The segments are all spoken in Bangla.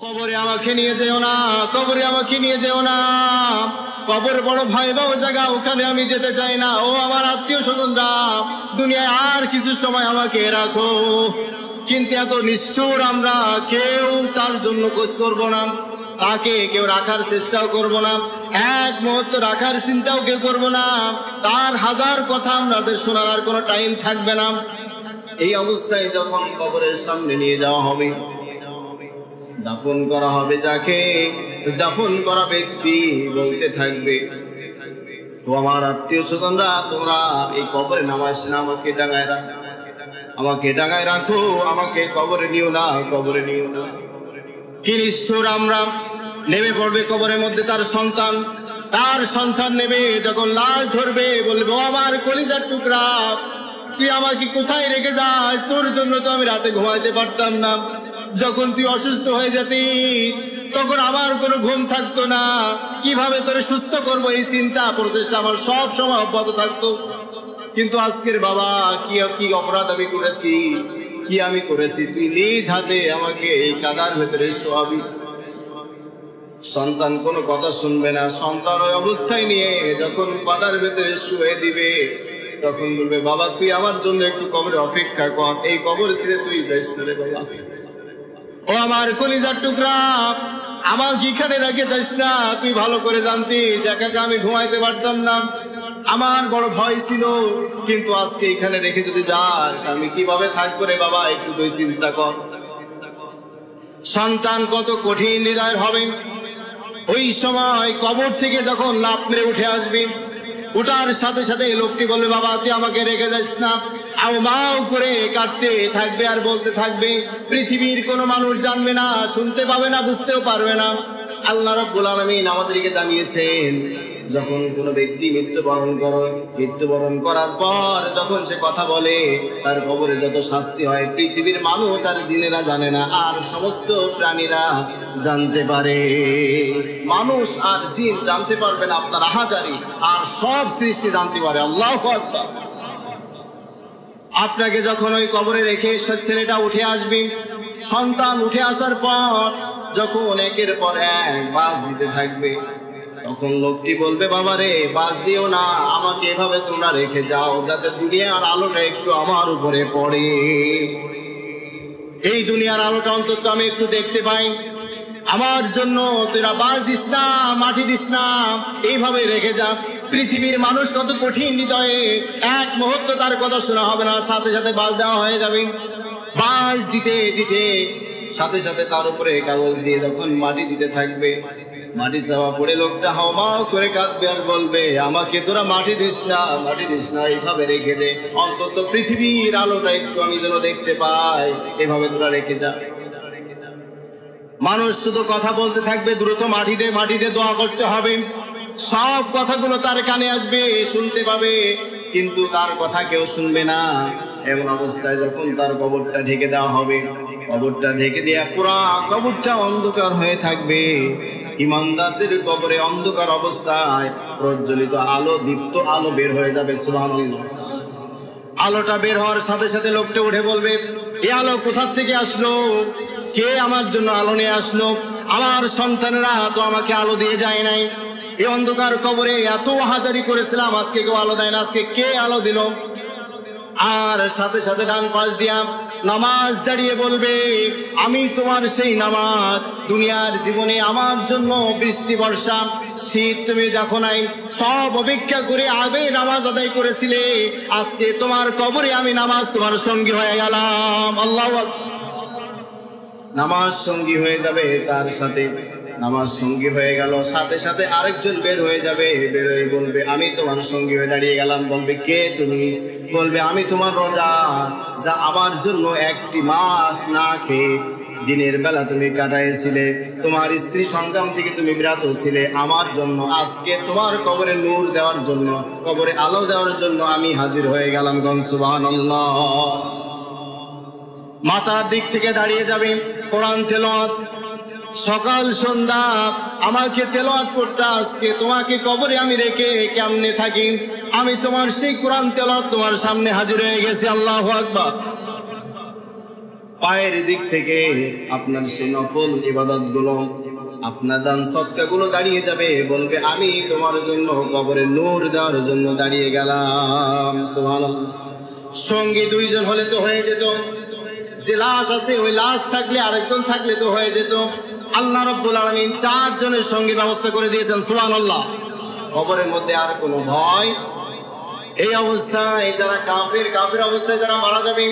কবরে আমাকে নিয়ে যেও না, কবরে আমাকে নিয়ে যেও না। কবর বড় ভয়াবহ জায়গা, ওখানে আমি যেতে চাই না। ও আমার আত্মীয় স্বজনরা, দুনিয়ায় আর কিছু সময় আমাকে রাখো। কিন্তু এত নিষ্ঠুর আমরা, কেউ তার জন্য খোঁজ করব না, তাকে কেউ রাখার চেষ্টাও করব না, এক মুহূর্ত রাখার চিন্তাও কেউ করব না। তার হাজার কথা আমাদের শোনার আর কোনো টাইম থাকবে না। এই অবস্থায় যখন কবরের সামনে নিয়ে যাওয়া হবে, দাফন করা হবে, যাকে দাফন করা ব্যক্তি বলতে থাকবে, ও আমার আত্মীয় স্বজনরা, তোমরা এই কবরে নামাস না, আমাকে ডাঙায় রাখো, আমাকে ডাঙায় রাখো, আমাকে কবরে নিও না, কবরে নিও না। কি নিষ্ঠুর আমরা! নেমে পড়বে কবরের মধ্যে তার সন্তান নেবে, যখন লাশ ধরবে বলবে, ও আমার কলিজার টুকরা, তুই আমাকে কোথায় রেখে যাস? তোর জন্য তো আমি রাতে ঘুমাইতে পারতাম না। যখন তুই অসুস্থ হয়ে যেতি তখন আমার কোনো ঘুম থাকতো না। কিভাবে তোরে সুস্থ করবো এই চিন্তা প্রচেষ্টা আমার সব সময় অব্যাহত থাকতো। কিন্তু আজকের বাবা, কি অপরাধ আমি করেছি, কি আমি করেছি? তুই নিজ হাতে আমাকে এই কাদার ভেতরে শোয়াবি। সন্তান কোনো কথা শুনবে না। সন্তান ওই অবস্থায় নিয়ে যখন কাদার ভেতরে শুয়ে দিবে, তখন বলবে, বাবা তুই আমার জন্য একটু কবরে অপেক্ষা কর, এই কবর ছেড়ে তুই যাইস না রে বাবা। ও আমার কলিজার টুকরা, আমাকে এখানে রেখে যাইস না। তুই ভালো করে জানতিস একা একা আমি ঘুমাইতে পারতাম না, আমার বড় ভয় ছিল। কিন্তু আজকে এখানে রেখে যদি যাস, আমি কিভাবে থাকবো রে বাবা? একটু তুই চিন্তা কর। সন্তান কত কঠিন হৃদয়ের হবে। ওই সময় কবর থেকে যখন লাফ মেরে উঠে আসবে, উঠার সাথে সাথে লোকটি বলবে, বাবা তুই আমাকে রেখে যাস না। আও মাও করে কাঁদতে থাকবে আর বলতে থাকবে। পৃথিবীর কোনো মানুষ জানবে না, শুনতে পাবে না, বুঝতেও পারবে না। আল্লাহ রাব্বুল আলামিন আমাদেরকে জানিয়েছেন, যখন কোনো ব্যক্তি মৃত্যুবরণ করার পর যখন সে কথা বলে, তার কবরে যত শাস্তি হয় পৃথিবীর মানুষ আর জিনেরা জানে না, আর সমস্ত প্রাণীরা জানতে পারে। মানুষ আর জিন জানতে পারবে না আপনার আহাজারি, আর সব সৃষ্টি জানতে পারে। আল্লাহু আকবার। আপনাকে যখন ওই কবরে রেখে ছেলেটা উঠে আসবে, সন্তান উঠে আসার পর যখন একের পর এক বাস দিতে থাকবে, তখন লোকটি বলবে, বাবা রে বাস দিও না, আমাকে এভাবে তোমরা রেখে যাও, যাতে দুনিয়ার আলোটা একটু আমার উপরে পড়ে। এই দুনিয়ার আলোটা অন্তত আমি একটু দেখতে পাই। আমার জন্য তোরা বাস দিস না, মাটি দিস না, এইভাবে রেখে যা। পৃথিবীর মানুষ কত কঠিন হৃদয়ে, এক মুহূর্ত তার কথা শোনা হবে না, সাথে সাথে বাস দেওয়া হয়ে যাবে। বাস দিতে দিতে সাথে সাথে তার উপরে কাগজ দিয়ে যখন মাটি দিতে থাকবে, মাটি চাওয়া পড়ে লোকটা হাওমাও করে কাঁদবে আর বলবে, আমাকে তোরা মাটি দিস না, মাটি দিস না, এইভাবে রেখে দে, অন্তত পৃথিবীর আলোটা একটু আমি যেন দেখতে পাই, এভাবে তোরা রেখে যা। মানুষ শুধু কথা বলতে থাকবে, দ্রুত মাটি দে, মাটি দে, দোয়া করতে হবে। সব কথাগুলো তার কানে আসবে, শুনতে পাবে, কিন্তু তার কথা কেউ শুনবে না। এমন অবস্থায় যখন তার কবরটা ঢেকে দেওয়া হবে, কবরটা ঢেকে দেওয়া পুরা কবরটা অন্ধকার হয়ে থাকবে। ইমানদারদের কবরে অন্ধকার অবস্থায় প্রজ্বলিত আলো, দীপ্ত আলো বের হয়ে যাবে। সুবহানাল্লাহ। আলোটা বের হওয়ার সাথে সাথে লোকটা উঠে বলবে, এই আলো কোথা থেকে আসলো? কে আমার জন্য আলো নিয়ে আসলো? আমার সন্তানেরা তো আমাকে আলো দিয়ে যায় নাই। এই অন্ধকার কবরে এত হাজারি করেছিলাম, আজকে কেউ আলো দেয় না, আজকে কে আলো দিল? আর সাথে সাথে ডান পাশ দিয়া নামাজ দাঁড়িয়ে বলবে, আমি তোমার সেই নামাজ, দুনিয়ার জীবনে আমার জন্য বৃষ্টি বর্ষা শীত তুমি দেখো নাই, সব অপেক্ষা করে আগে নামাজ আদায় করেছিলে, আজকে তোমার কবরে আমি নামাজ তোমার সঙ্গী হয়ে গেলাম। আল্লাহু আকবার। নামাজ সঙ্গী হয়ে যাবে, তার সাথে নামাজ সঙ্গী হয়ে গেল, সাথে সাথে আরেকজন বের হয়ে যাবে, বের হয়ে বলবে, আমি তোমার সঙ্গী হয়ে দাঁড়িয়ে গেলাম। বলবে, কে তুমি? বলবে, আমি তোমার রোজা, যা আমার জন্য একটি মাস না খেয়ে দিনের বেলা তুমি কাটাইছিলে, তোমার স্ত্রী সংগ্রাম থেকে তুমি বিরত ছিলে আমার জন্য, আজকে তোমার কবরে নূর দেওয়ার জন্য, কবরে আলো দেওয়ার জন্য আমি হাজির হয়ে গেলাম। সুবহানাল্লাহ। মাথার দিক থেকে দাঁড়িয়ে যাবে, কোরআন তেলাওয়াত সকাল সন্ধ্যা আমাকে তেলাওয়াত করতে, আজকে তোমাকে কবরে আমি রেখে কেমনে থাকি? আমি তোমার সেই কোরআন তেলাওয়াত তোমার সামনে হাজির হয়ে গেছি। আল্লাহু আকবার। পায়ের দিক থেকে আপনার সেই নফল ইবাদত গুলো, আপনার দান সদকা গুলো দাঁড়িয়ে যাবে, বলবে আমি তোমার জন্য কবরে নূর দেওয়ার জন্য দাঁড়িয়ে গেলাম। সুবহানাল্লাহ। সঙ্গী দুইজন হলে তো হয়ে যেত, যে লাশ আছে ওই লাশ থাকলে আরেকজন থাকলে তো হয়ে যেত। আল্লাহ রাব্বুল আলামিন 4 জনের সঙ্গী ব্যবস্থা করে দিয়েছেন। সুবহানাল্লাহ। কবরের মধ্যে আর কোনো ভয়। এই অবস্থায় যারা কাফের অবস্থায় যারা মারা যাবে,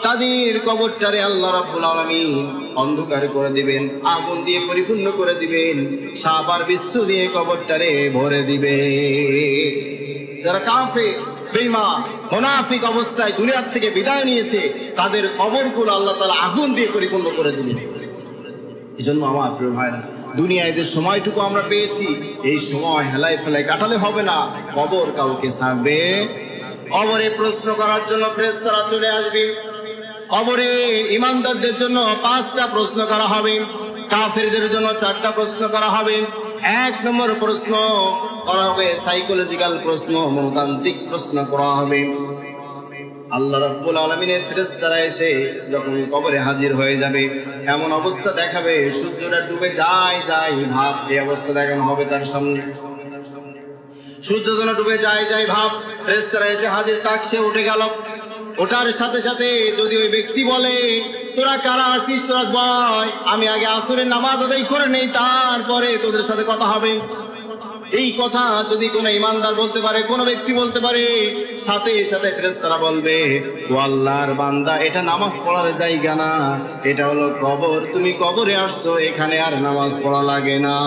তাদের কবরটারে আল্লাহ রাব্বুল আলামিন অন্ধকার করে দিবেন, আগুন দিয়ে পরিপূর্ণ করে দিবেন, সাপ আর বিচ্ছু দিয়ে কবরটারে ভরে দিবে। যারা কাফের, বেঈমান, মুনাফিক অবস্থায় দুনিয়ার থেকে বিদায় নিয়েছে, তাদের কবরগুলো আল্লাহ তাআলা আগুন দিয়ে পরিপূর্ণ করে দিবেন। এজন্য আমার প্রিয় ভাইরা, দুনিয়ায় যে সময়টুকু আমরা পেয়েছি, এই সময় হেলায় ফেলায় কাটালে হবে না। কবর কাউকে ছাড়বে। কবরে প্রশ্ন করার জন্য ফেরেশতারা চলে আসবে। কবরে ঈমানদারদের জন্য 5টা প্রশ্ন করা হবে, কাফেরদের জন্য 4টা প্রশ্ন করা হবে। 1 নম্বর প্রশ্ন করা হবে সাইকোলজিক্যাল প্রশ্ন, মনতান্ত্রিক প্রশ্ন করা হবে। আল্লাহ রাব্বুল আলামিনের ফেরেশতারা এসে যখন কবরে হাজির হয়ে যাবে, এমন অবস্থা দেখাবে সূর্যটা ডুবে যায় ভাব, এই অবস্থা দেখানো হবে তার সামনে। সূর্য যেন ডুবে যায় ভাব, ফেরেশতারা এসে হাজির, তাক সে উঠে গেল। ওটার সাথে সাথে যদি ওই ব্যক্তি বলে তোরা কারা আসছিস, তোরা বয়, আমি আগে আসরের নামাজ আদায় করে নেই, তারপরে তোদের সাথে কথা হবে। এই কথা যদি কোনো ইমানদার বলতে পারে, কোনো ব্যক্তি বলতে পারে, সাথে সাথে ফেরেশতারা বলবে ও আল্লাহর বান্দা, এটা নামাজ পড়ার জায়গা না, এটা হলো কবর, তুমি কবরে আসছো, এখানে আর নামাজ পড়া লাগে না।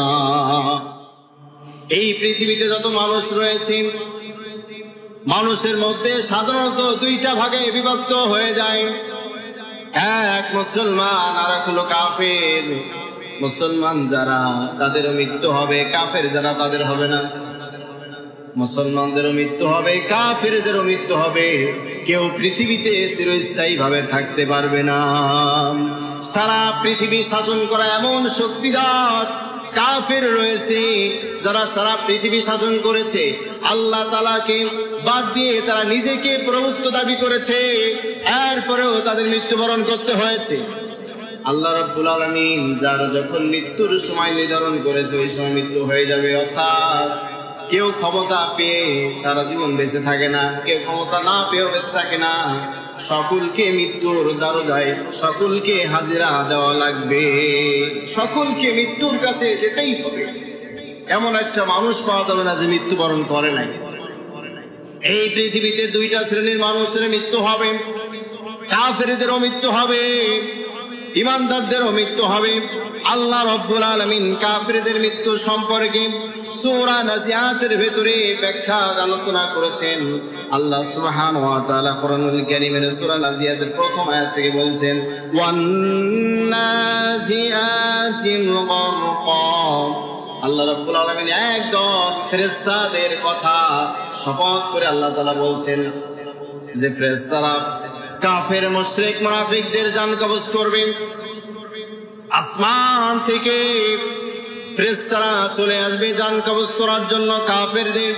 এই পৃথিবীতে যত মানুষ রয়েছে, মানুষের মধ্যে সাধারণত 2টা ভাগে বিভক্ত হয়ে যায়। এক মুসলমান আর এক হলো কাফের। মুসলমান যারা তাদেরও মৃত্যু হবে, কাফের যারা তাদের হবে না। মুসলমানদেরও মৃত্যু হবে, কাফেরদেরও মৃত্যু হবে। কেউ পৃথিবীতে চিরস্থায়ী ভাবে থাকতে পারবে না। সারা পৃথিবী শাসন করা এমন শক্তিধর কাফের রয়েছে, যারা সারা পৃথিবী শাসন করেছে, আল্লাহ তাআলাকে বাদ দিয়ে তারা নিজেকে প্রভুত্ব দাবি করেছে, এরপরেও তাদের মৃত্যুবরণ করতে হয়েছে। আল্লাহ রাব্বুল আলামিন যার যখন মৃত্যুর সময় নির্ধারণ করেছে, ওই সময় মৃত্যু হয়ে যাবে। অর্থাৎ কেউ ক্ষমতা পেয়ে সারা জীবন বেঁচে থাকে না, কেউ ক্ষমতা না পেয়েও বেঁচে থাকে না। সকলকে মৃত্যুর দরজায়, সকলকে হাজিরা দেওয়া লাগবে, সকলকে মৃত্যুর কাছে যেতেই হবে। এমন একটা মানুষ পাওয়া যাবে না যে মৃত্যুবরণ করে নাই। এই পৃথিবীতে 2টা শ্রেণীর মানুষের মৃত্যু হবে, কাফেরদেরও মৃত্যু হবে, ঈমানদারদেরও মৃত্যু হবে। আল্লাহ রাব্বুল আলামিন কাফেরদের মৃত্যু সম্পর্কে সূরা নাজিয়াতের ভিতরে ব্যাখ্যা আলোচনা করেছেন। আল্লাহ সুবহানাহু ওয়া তাআলা কোরআনুল কারীমের সূরা নাজিয়াতের প্রথম আয়াত থেকে বলছেন, ওয়ান নাজিআতিল গারকা। আল্লাহ রাব্বুল আলামিন একদম ফেরেশতাদের কথা শপথ করে আল্লাহ তাআলা বলছেন যে ফেরেশতারা কাফের, মুশরিক, মুনাফিকদের জান কবজ করবে। আসমান থেকে ফেরেশতারা চলে আসবে জান কবজ করার জন্য কাফেরদের।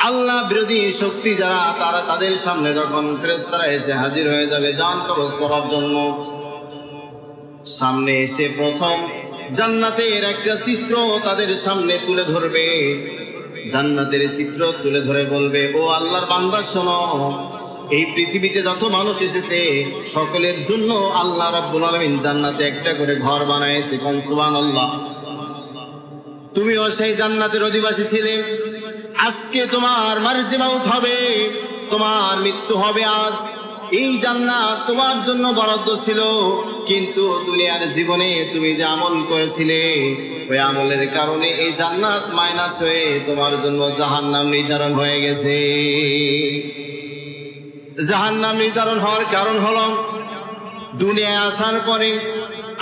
আল্লাহ বিরোধী শক্তি যারা, তারা তাদের সামনে যখন ফেরেশতারা এসে হাজির হয়ে যাবে জান কবজ করার জন্য, সামনে এসে প্রথম জান্নাতের একটা চিত্র তাদের সামনে তুলে ধরবে। জান্নাতের চিত্র তুলে ধরে বলবে, ও আল্লাহর বান্দা শোনো, এই পৃথিবীতে যত মানুষ এসেছে সকলের জন্য আল্লাহ রাব্বুল আলামিন জান্নাতে একটা করে ঘর বানাইছে। কোন সুবহানাল্লাহ। তুমিও সেই জান্নাতের অধিবাসী ছিলে। আজকে তোমার মারজে মাউত হবে, তোমার মৃত্যু হবে আজ। এই জান্নাত তোমার জন্য বরাদ্দ ছিল, কিন্তু দুনিয়ার জীবনে তুমি যে আমল করেছিলে, ওই আমলের কারণে এই জান্নাত মাইনাস হয়ে তোমার জন্য জাহান্নাম নির্ধারণ হয়ে গেছে। জাহান্নাম নির্ধারণ হওয়ার কারণ হলো দুনিয়ায় আসার পরে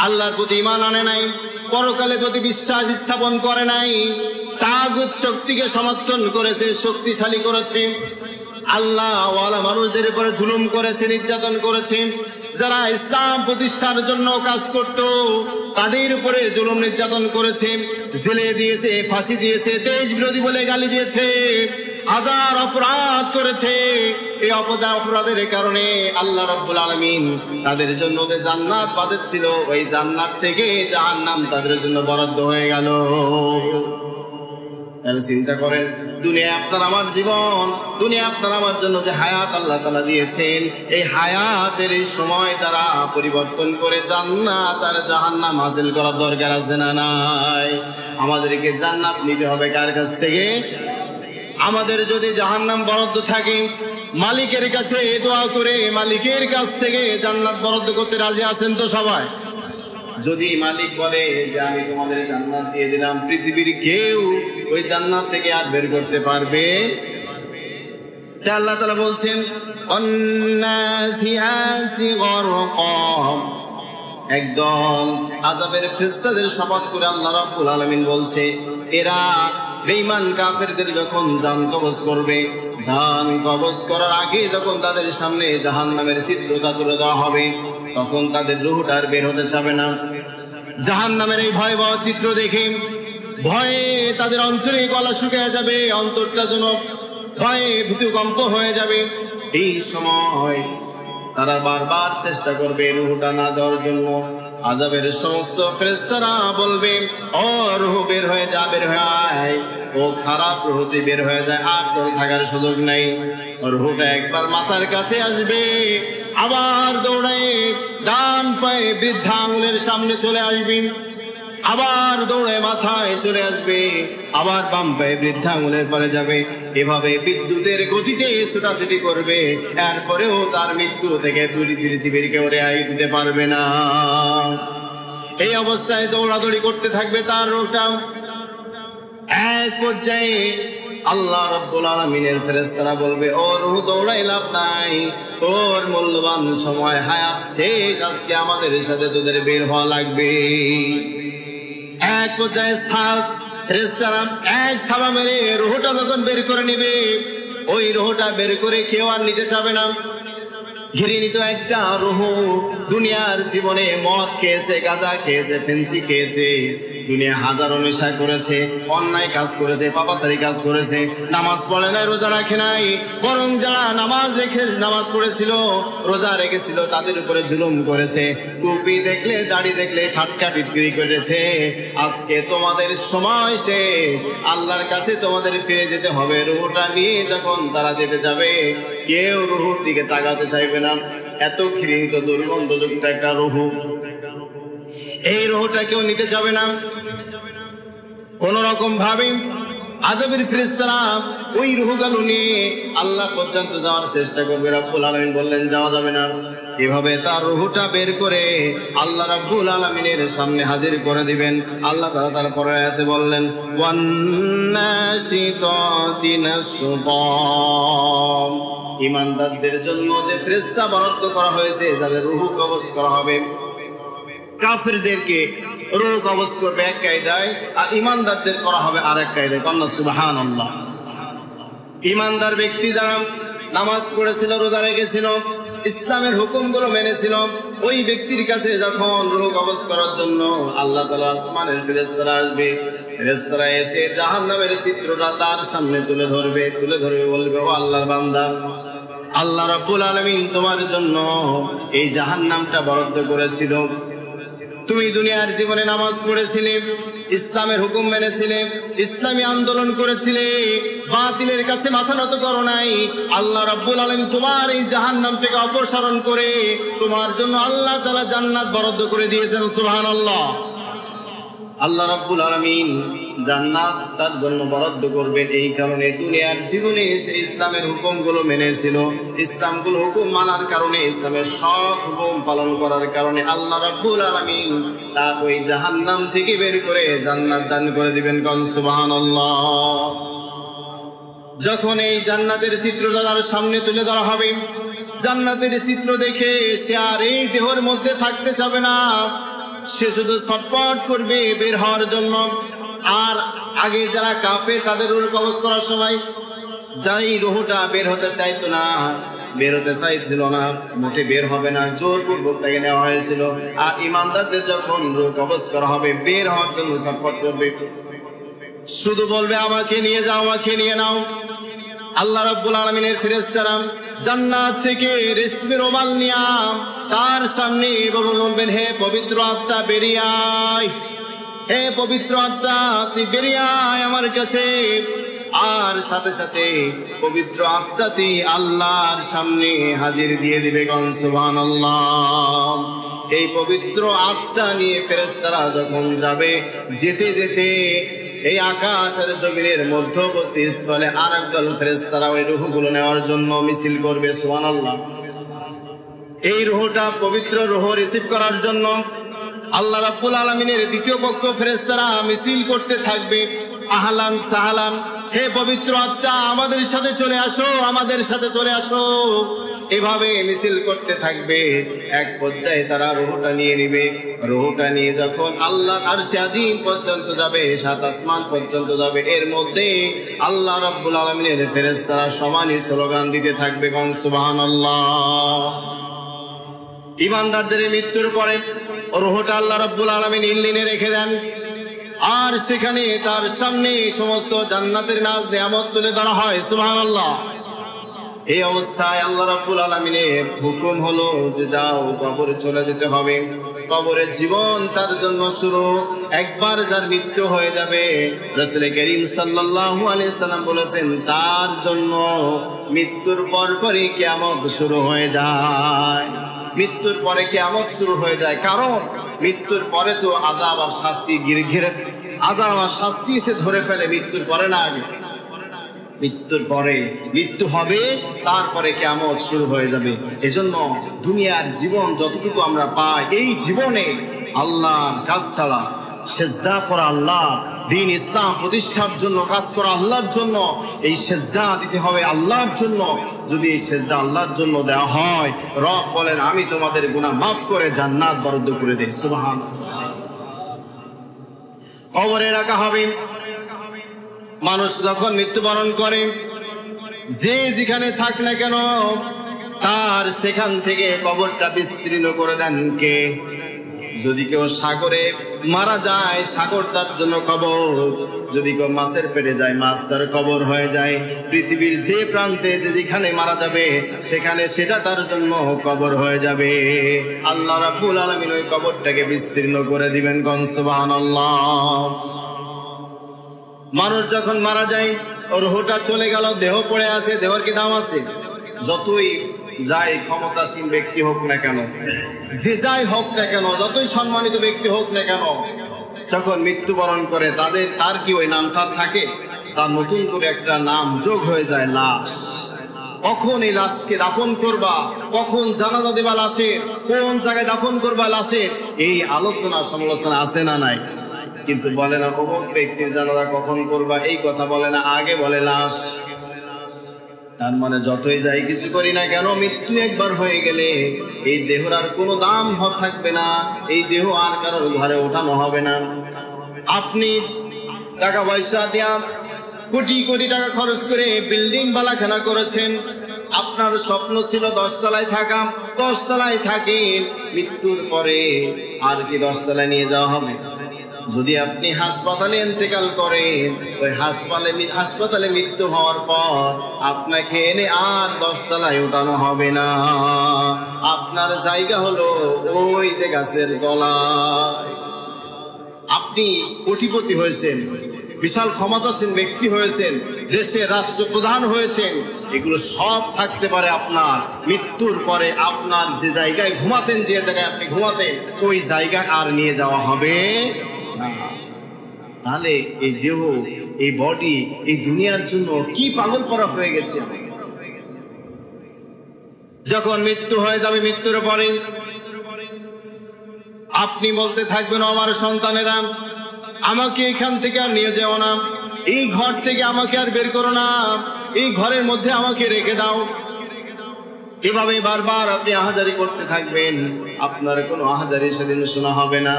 আল্লাহর প্রতি ঈমান আনে নাই, পরকালের প্রতি বিশ্বাস স্থাপন করে নাই, তাগুত শক্তিকে সমর্থন করেছে, শক্তিশালী করেছে, আল্লাহ ওয়ালা মানুষদের উপরে জুলুম করেছে, নির্যাতন করেছে। যারা ইসলাম প্রতিষ্ঠার জন্য কাজ করত তাদের উপরে জুলুম নির্যাতন করেছে, জেলে দিয়েছে, ফাঁসি দিয়েছে, দেশ বিরোধী বলে গালি দিয়েছে, হাজার অপরাধ করেছে। এই অপরাধের কারণে আল্লাহ রাব্বুল আলামিন তাদের জন্য যে জান্নাত বাজেট ছিল, ওই জান্নাত থেকে জাহান্নাম তাদের জন্য বরাদ্দ হয়ে গেল। তাহলে চিন্তা করেন, দুনিয়া আপনার আমার জীবন, দুনিয়া আপনার আমার জন্য যে হায়াত আল্লাহ তাআলা দিয়েছেন, এই হায়াতের এই সময় তারা পরিবর্তন করে জান্নাত আর জাহান্নাম হাসিল করার দরকার আছে না নাই? আমাদেরকে জান্নাত নিতে হবে কার কাছ থেকে? আমাদের যদি জাহান্নাম বরাদ্দ থাকে, মালিকের কাছে দোয়া করে মালিকের কাছ থেকে জান্নাত বরাদ্দ করতে রাজি আছেন তো সবাই? যদি মালিক বলে যে আমি তোমাদের জান্নাত দিয়ে দিলাম, পৃথিবীর কেউ ওই জান্নাত থেকে আর বের করতে পারবে? তা আল্লাহ তাআলা বলছেন অন্নাসিআতি গরকা, একদল আযাবের ফেরেশতাদের শপথ করে আল্লাহ রাব্বুল আলামিন বলছে, এরা বেঈমান কাফেরদের যখন জান কবজ করবে, জান কবজ করার আগে যখন তাদের সামনে জাহান্নামের চিত্রটা তুলে দেওয়া হবে, তখন তাদের রূহটা আর বের হতে চাবে না। জাহান্নামের এই ভয়াবহ চিত্র দেখে ভয়ে তাদের অন্তরে গলা শুকিয়ে যাবে, অন্তরটা যেন ভয়ে ভীতিকম্প হয়ে যাবে। এই সময় তারা বারবার চেষ্টা করবে রূহটা না দেওয়ার জন্য। আযাবের সমস্ত ফেরেশতারা বলবে, ও রূহ বের হয়ে যা, বের হয়ে আয়। ও খারাপ রূহটি বের হয়ে যায়, আর তোর থাকার সুযোগ নাই। রূহটা একবার মাথার কাছে আসবে, আবার দৌড়ায় ডান পায়ে বৃদ্ধা আঙুলের সামনে চলে আসবে, আবার দৌড়ায় মাথায় চলে আসবে, আবার বাম পায়ে বৃদ্ধা আঙুলের পরে যাবে। এভাবে বিদ্যুতের গতিতে ছুটাছুটি করবে, এরপরেও তার মৃত্যু থেকে পৃথিবীর কেউ রেহাই দিতে পারবে না। এই অবস্থায় দৌড়াদৌড়ি করতে থাকবে তার রূহটা। এক পর্যায়ে আল্লাহ রাব্বুল আলামিনের ফেরেশতারা বলবে, ও রূহ দৌড়াই লাভ নাই, তোর মূল্যবান সময় হায়াত শেষ, আজকে আমাদের সাথে তোদের বের হওয়া লাগবে। এক পর্যায়ে ফেরেশতারা এক থাবা মেরে রূহটা যখন বের করে নিবে, ওই রূহটা বের করে কেউ আর নিতে চাবে না। ঘৃণিত একটা রূহ দুনিয়ার জীবনে মদ খেয়েছে, গাঁজা খেয়েছে, ফেন্সি খেয়েছে, দুনিয়া হাজারো নেশা করেছে, অন্যায় কাজ করেছে, পাপাচারী কাজ করেছে, নামাজ পড়ে নাই, রোজা রাখে নাই, বরং যারা নামাজ পড়েছিল, রোজা রেখেছিল, তাদের উপরে জুলুম করেছে, টুপি দেখলে দাড়ি দেখলে ঠাট্টা টিটকিরি করেছে। আজকে তোমাদের সময় শেষ, আল্লাহর কাছে তোমাদের ফিরে যেতে হবে। রূহটা নিয়ে যখন তারা যেতে যাবে, কেউ রূহর দিকে তাকাতে চাইবে না। এত ঘৃণিত দুর্গন্ধযুক্ত একটা রূহ, এই রূহটা কেউ নিতে যাবে না। কোন রকম ভাবে আযাবের ফেরেশতারা ওই রূহগুলো নিয়ে আল্লাহ পর্যন্ত যাওয়ার চেষ্টা করবে। রাব্বুল আলামিন বললেন যাওয়া যাবে না। এভাবে তার রূহটা বের করে আল্লাহ রাব্বুল আলামিনের সামনে হাজির করে দিবেন। আল্লাহ তাআলা তার পরের আয়াতে বললেন ওয়ান্নাশিতাতি নাশতা, ঈমানদারদের জন্য যে ফেরেশতা বরাদ্দ করা হয়েছে, যাদের রূহ কবজ করা হবে, কাফেরদেরকে রূহ কবজ করবে এক কায়দায়, আর ঈমানদারদের করা হবে আরেক কায়দায়। কন্না সুবহানাল্লাহ। ঈমানদার ব্যক্তি যারা নামাজ পড়েছিল, রোজা রেখেছিল, ইসলামের হুকুমগুলো মেনেছিল, ওই ব্যক্তির কাছে যখন রূহ কবজ করার জন্য আল্লাহ তাআলা আসমানের ফেরেশতারা আসবে, ফেরেশতারা এসে জাহান্নামের চিত্রটা তার সামনে তুলে ধরবে, বলবে, ও আল্লাহর বান্দা, আল্লাহ রাব্বুল আলামিন তোমার জন্য এই জাহান্নামটা বরাদ্দ করেছিল। তুমি দুনিয়ার জীবনে নামাজ পড়েছিলে, ইসলামের হুকুম মেনেছিলে, ইসলামী আন্দোলন করেছিলে, বাতিলের কাছে মাথা নত করো নাই। আল্লাহ রাব্বুল আলামিন তোমার এই জাহান্নামটাকে অপসারণ করে তোমার জন্য আল্লাহ তাআলা জান্নাত বরাদ্দ করে দিয়েছেন। সুবহানাল্লাহ। আল্লাহ রাব্বুল আলামিন জান্নাত তার জন্য বরাদ্দ করবেন এই কারণে দুনিয়ার জীবনে সে ইসলামের হুকুমগুলো মেনেছিল, ইসলামগুলো হুকুম মানার কারণে, ইসলামের সব হুকুম পালন করার কারণে আল্লাহ রাব্বুল আলামিন তার ওই জাহান্নাম থেকে বের করে জান্নাত দান করে দিবেন। কোন সুবহানাল্লাহ। যখন এই জান্নাতের চিত্রটা তার সামনে তুলে ধরা হবে, জান্নাতের চিত্র দেখে সে আর এই দেহের মধ্যে থাকতে চাবে না, সে শুধু ছটফট করবে বের হওয়ার জন্য। আর আগে যারা কাফের, তাদের রূহ কবজ করার সময় যাই রূহটা বের হতে চাইতো না, বের হতে চাইছিল না, মোটে বের হবে না, জোরপূর্বক তাকে নেওয়া হয়েছিল। আর ঈমানদারদের যখন রূহ কবজ করা হবে, বের হওয়ার জন্য ছটফট করবে, শুধু বলবে আমাকে নিয়ে যাও, আমাকে নিয়ে নাও। আল্লাহ রাব্বুল আলামিনের ফেরেশতারা জান্নাত থেকে রেশমি রুমাল নিয়া তার সামনে বলবেন, হে পবিত্র আত্মা বেরিয়ে আয়, হে পবিত্র আত্মা তুই বেরিয়ে আয় আমার কাছে। আর সাথে সাথে পবিত্র আত্মাটি আল্লাহর সামনে হাজির দিয়ে দিবে। সুবহানাল্লাহ। এই পবিত্র আত্মা নিয়ে ফেরেশতারা যখন যাবে, যেতে যেতে এই আকাশ আর জমিনের মধ্যবর্তী স্থলে আর একদল ফেরেশতারা ওই রূহগুলো নেওয়ার জন্য মিছিল করবে। সুবহানাল্লাহ। এই রূহটা পবিত্র রূহ রিসিভ করার জন্য আল্লাহ রাব্বুল আলামিনের দ্বিতীয় পক্ষ ফেরেশতারা মিছিল করতে থাকবে। আহলান সাহলান, হে পবিত্র আত্মা আমাদের সাথে চলে আসো, আমাদের সাথে চলে আসো। এভাবে মিছিল করতে থাকবে। এক পর্যায়ে তারা রূহটা নিয়ে নিবে। রূহটা নিয়ে যখন আল্লাহর আরশে আজিম পর্যন্ত যাবে, সাত আসমান পর্যন্ত যাবে, এর মধ্যে আল্লাহ রাব্বুল আলামিনের ফেরেশতারা সমানই স্লোগান দিতে থাকবে, সুবহানাল্লাহ। ঈমানদারদের মৃত্যুর পরে রূহটা আল্লাহ রাব্বুল আলামিন ইল্লিনে রেখে দেন। আর সেখানে তার সামনে সমস্ত জান্নাতের নাজ নিয়ামত তুলে ধরা হয়। সুবহানাল্লাহ। এই অবস্থায় আল্লাহ রাব্বুল আলামিনের হুকুম হলো যে যাও, কবরে চলে যেতে হবে। কবরে জীবন তার জন্য শুরু। একবার যার মৃত্যু হয়ে যাবে, রাসূল করিম সাল্লাল্লাহু আলাইহি সাল্লাম বলেছেন তার জন্য মৃত্যুর পরপরই কিয়ামত শুরু হয়ে যায়। মৃত্যুর পরে কিয়ামত শুরু হয়ে যায়, কারণ মৃত্যুর পরে তো আযাব আর শাস্তি ঘিরে, আযাব আর শাস্তি এসে ধরে ফেলে মৃত্যুর পরে না আগে। মৃত্যুর পরে মৃত্যু হবে, তারপরে কিয়ামত শুরু হয়ে যাবে। এজন্য দুনিয়ার জীবন যতটুকু আমরা পাই, এই জীবনে আল্লাহর কাজ ছাড়া, সেজদা করা আল্লাহ, দ্বীন ইসলাম প্রতিষ্ঠার জন্য কাজ করা আল্লাহর জন্য, এই সেজদা দিতে হবে আল্লাহর জন্য। যদি এই সেজদা আল্লাহর জন্য দেওয়া হয়, রব বলেন আমি তোমাদের গুনাহ মাফ করে জান্নাত বরাদ্দ করে দেই। সুবহানাল্লাহ। কবরে রাখা হবে। মানুষ যখন মৃত্যুবরণ করে, যে যেখানে থাক না কেন, তার সেখান থেকে কবরটা বিস্তীর্ণ করে দেন কে? যদি কেউ সাগরে মারা যায়, সাগর তার জন্য কবর। যদি কেউ মাছের পেটে যায়, মাছ তার কবর হয়ে যায়। পৃথিবীর যে প্রান্তে যে যেখানে মারা যাবে, সেখানে সেটা তার জন্য কবর হয়ে যাবে। আল্লাহ রাব্বুল আলামিন ওই কবরটাকে বিস্তীর্ণ করে দিবেন। সুবহানাল্লাহ। মানুষ যখন মারা যায়, রূহটা চলে গেল, দেহ পড়ে আছে, দেহের কি দাম আছে? যতই যাই ক্ষমতাসীন ব্যক্তি হোক না কেন, যে যাই হোক না কেন, যতই সম্মানিত ব্যক্তি হোক না কেন, যখন মৃত্যুবরণ করে তার কি ওই নামটা থাকে? তার নতুন করে একটা নাম যোগ হয়ে যায়, লাশ। কখন এই লাশকে দাফন করবা, কখন জানাজা দেবা লাশের, কোন জায়গায় দাফন করবা লাশের, এই আলোচনা সমালোচনা আছে না নাই? কিন্তু বলে না অমুক ব্যক্তির জানাজা কখন করবা, এই কথা বলে না, আগে বলে লাশ। তার মানে যতই যাই কিছু করি না কেন, মৃত্যু একবার হয়ে গেলে এই দেহর আর কোনো দাম থাকবে না। এই দেহ আর কারোর ঘরে ওঠানো হবে না। আপনি টাকা পয়সা দিয়া কোটি কোটি টাকা খরচ করে বিল্ডিং বালাখানা করেছেন, আপনার স্বপ্ন ছিল 10 তলায় থাকা, 10 তলায় থাকেন। মৃত্যুর পরে আর কি 10 তলায় নিয়ে যাওয়া হবে? যদি আপনি হাসপাতালে ইন্তেকাল করেন, ওই হাসপাতালে মৃত্যু হওয়ার পর আপনাকে এনে আর 10 তলায় ওঠানো হবে না। আপনার জায়গা হলো ওই যে গাছের তলায়। আপনি কোটিপতি হয়েছেন, বিশাল ক্ষমতাসীন ব্যক্তি হয়েছেন, দেশের রাষ্ট্রপ্রধান হয়েছেন, এগুলো সব থাকতে পারে আপনার মৃত্যুর পরে। আপনার যে জায়গায় ঘুমাতেন, যে জায়গায় আপনি ঘুমাতেন, ওই জায়গায় আর নিয়ে যাওয়া হবে না। তাহলে এই দেহ, এই বডি, এই দুনিয়ার জন্য কি পাগল করা হয়ে গেছে। যখন মৃত্যু হয়ে যাবে, মৃত্যুর পরে আপনি বলতে থাকবেন, আমার সন্তানেরা আমাকে এখান থেকে আর নিয়ে যাও না, এই ঘর থেকে আমাকে আর বের করো না, এই ঘরের মধ্যে আমাকে রেখে দাও। এভাবে বারবার আপনি আহাজারি করতে থাকবেন। আপনার কোনো আহাজারি সেদিন শোনা হবে না।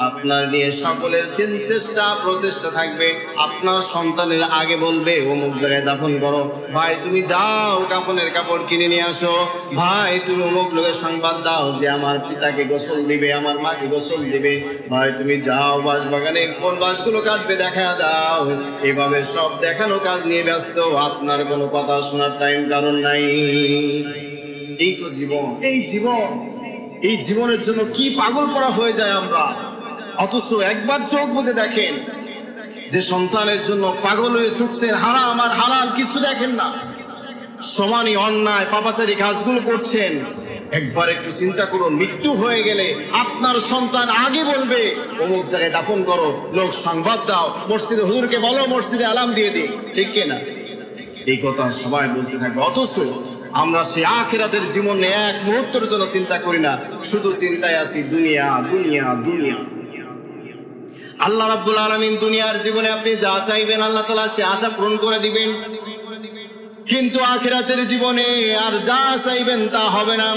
আপনার নিয়ে সকলের চেষ্টা প্রচেষ্টা থাকবে। আপনার সন্তানের আগে বলবে অমুক জায়গায় দাফন করো, ভাই তুমি যাও কাফনের কাপড় কিনে নিয়ে আসো, ভাই তুমি অমুক লোকের সংবাদ দাও যে আমার পিতাকে গোসল দিবে, আমার মাকে গোসল দিবে, ভাই তুমি যাও বাঁশ বাগানে কোন বাঁশগুলো কাটবে দেখা দাও। এভাবে সব দেখানো কাজ নিয়ে ব্যস্ত, আপনার কোনো কথা শোনার টাইম কারণ নাই। এই তো জীবন, এই জীবনের জন্য কি পাগল করা হয়ে যায় আমরা। অথচ একবার চোখ বুজে দেখেন যে সন্তানের জন্য পাগল হয়ে ছুটছেন, হারাম আর হালাল কিছু দেখেন না, সমানই অন্যায় পাপাচারী কাজগুলো করছেন। একবার একটু চিন্তা করুন, মৃত্যু হয়ে গেলে আপনার সন্তান আগে বলবে অমুক জায়গায় দাফন করো, লোক সংবাদ দাও, মসজিদে হুজুরকে বলো, মসজিদে আলাম দিয়ে দিই, ঠিক কিনা? এই কথা সবাই বলতে থাকবে। অথচ আমরা সেই আখিরাতের জীবনে এক মুহূর্তের জন্য চিন্তা করি না, শুধু চিন্তায় আছি দুনিয়া দুনিয়া দুনিয়া। আল্লাহ রাব্বুল আলামিন দুনিয়ার জীবনে আপনি যা চাইবেন আল্লাহ তাআলা সে আশা পূরণ করে দিবেন, কিন্তু আখিরাতের জীবনে আর যা চাইবেন তা হবে না।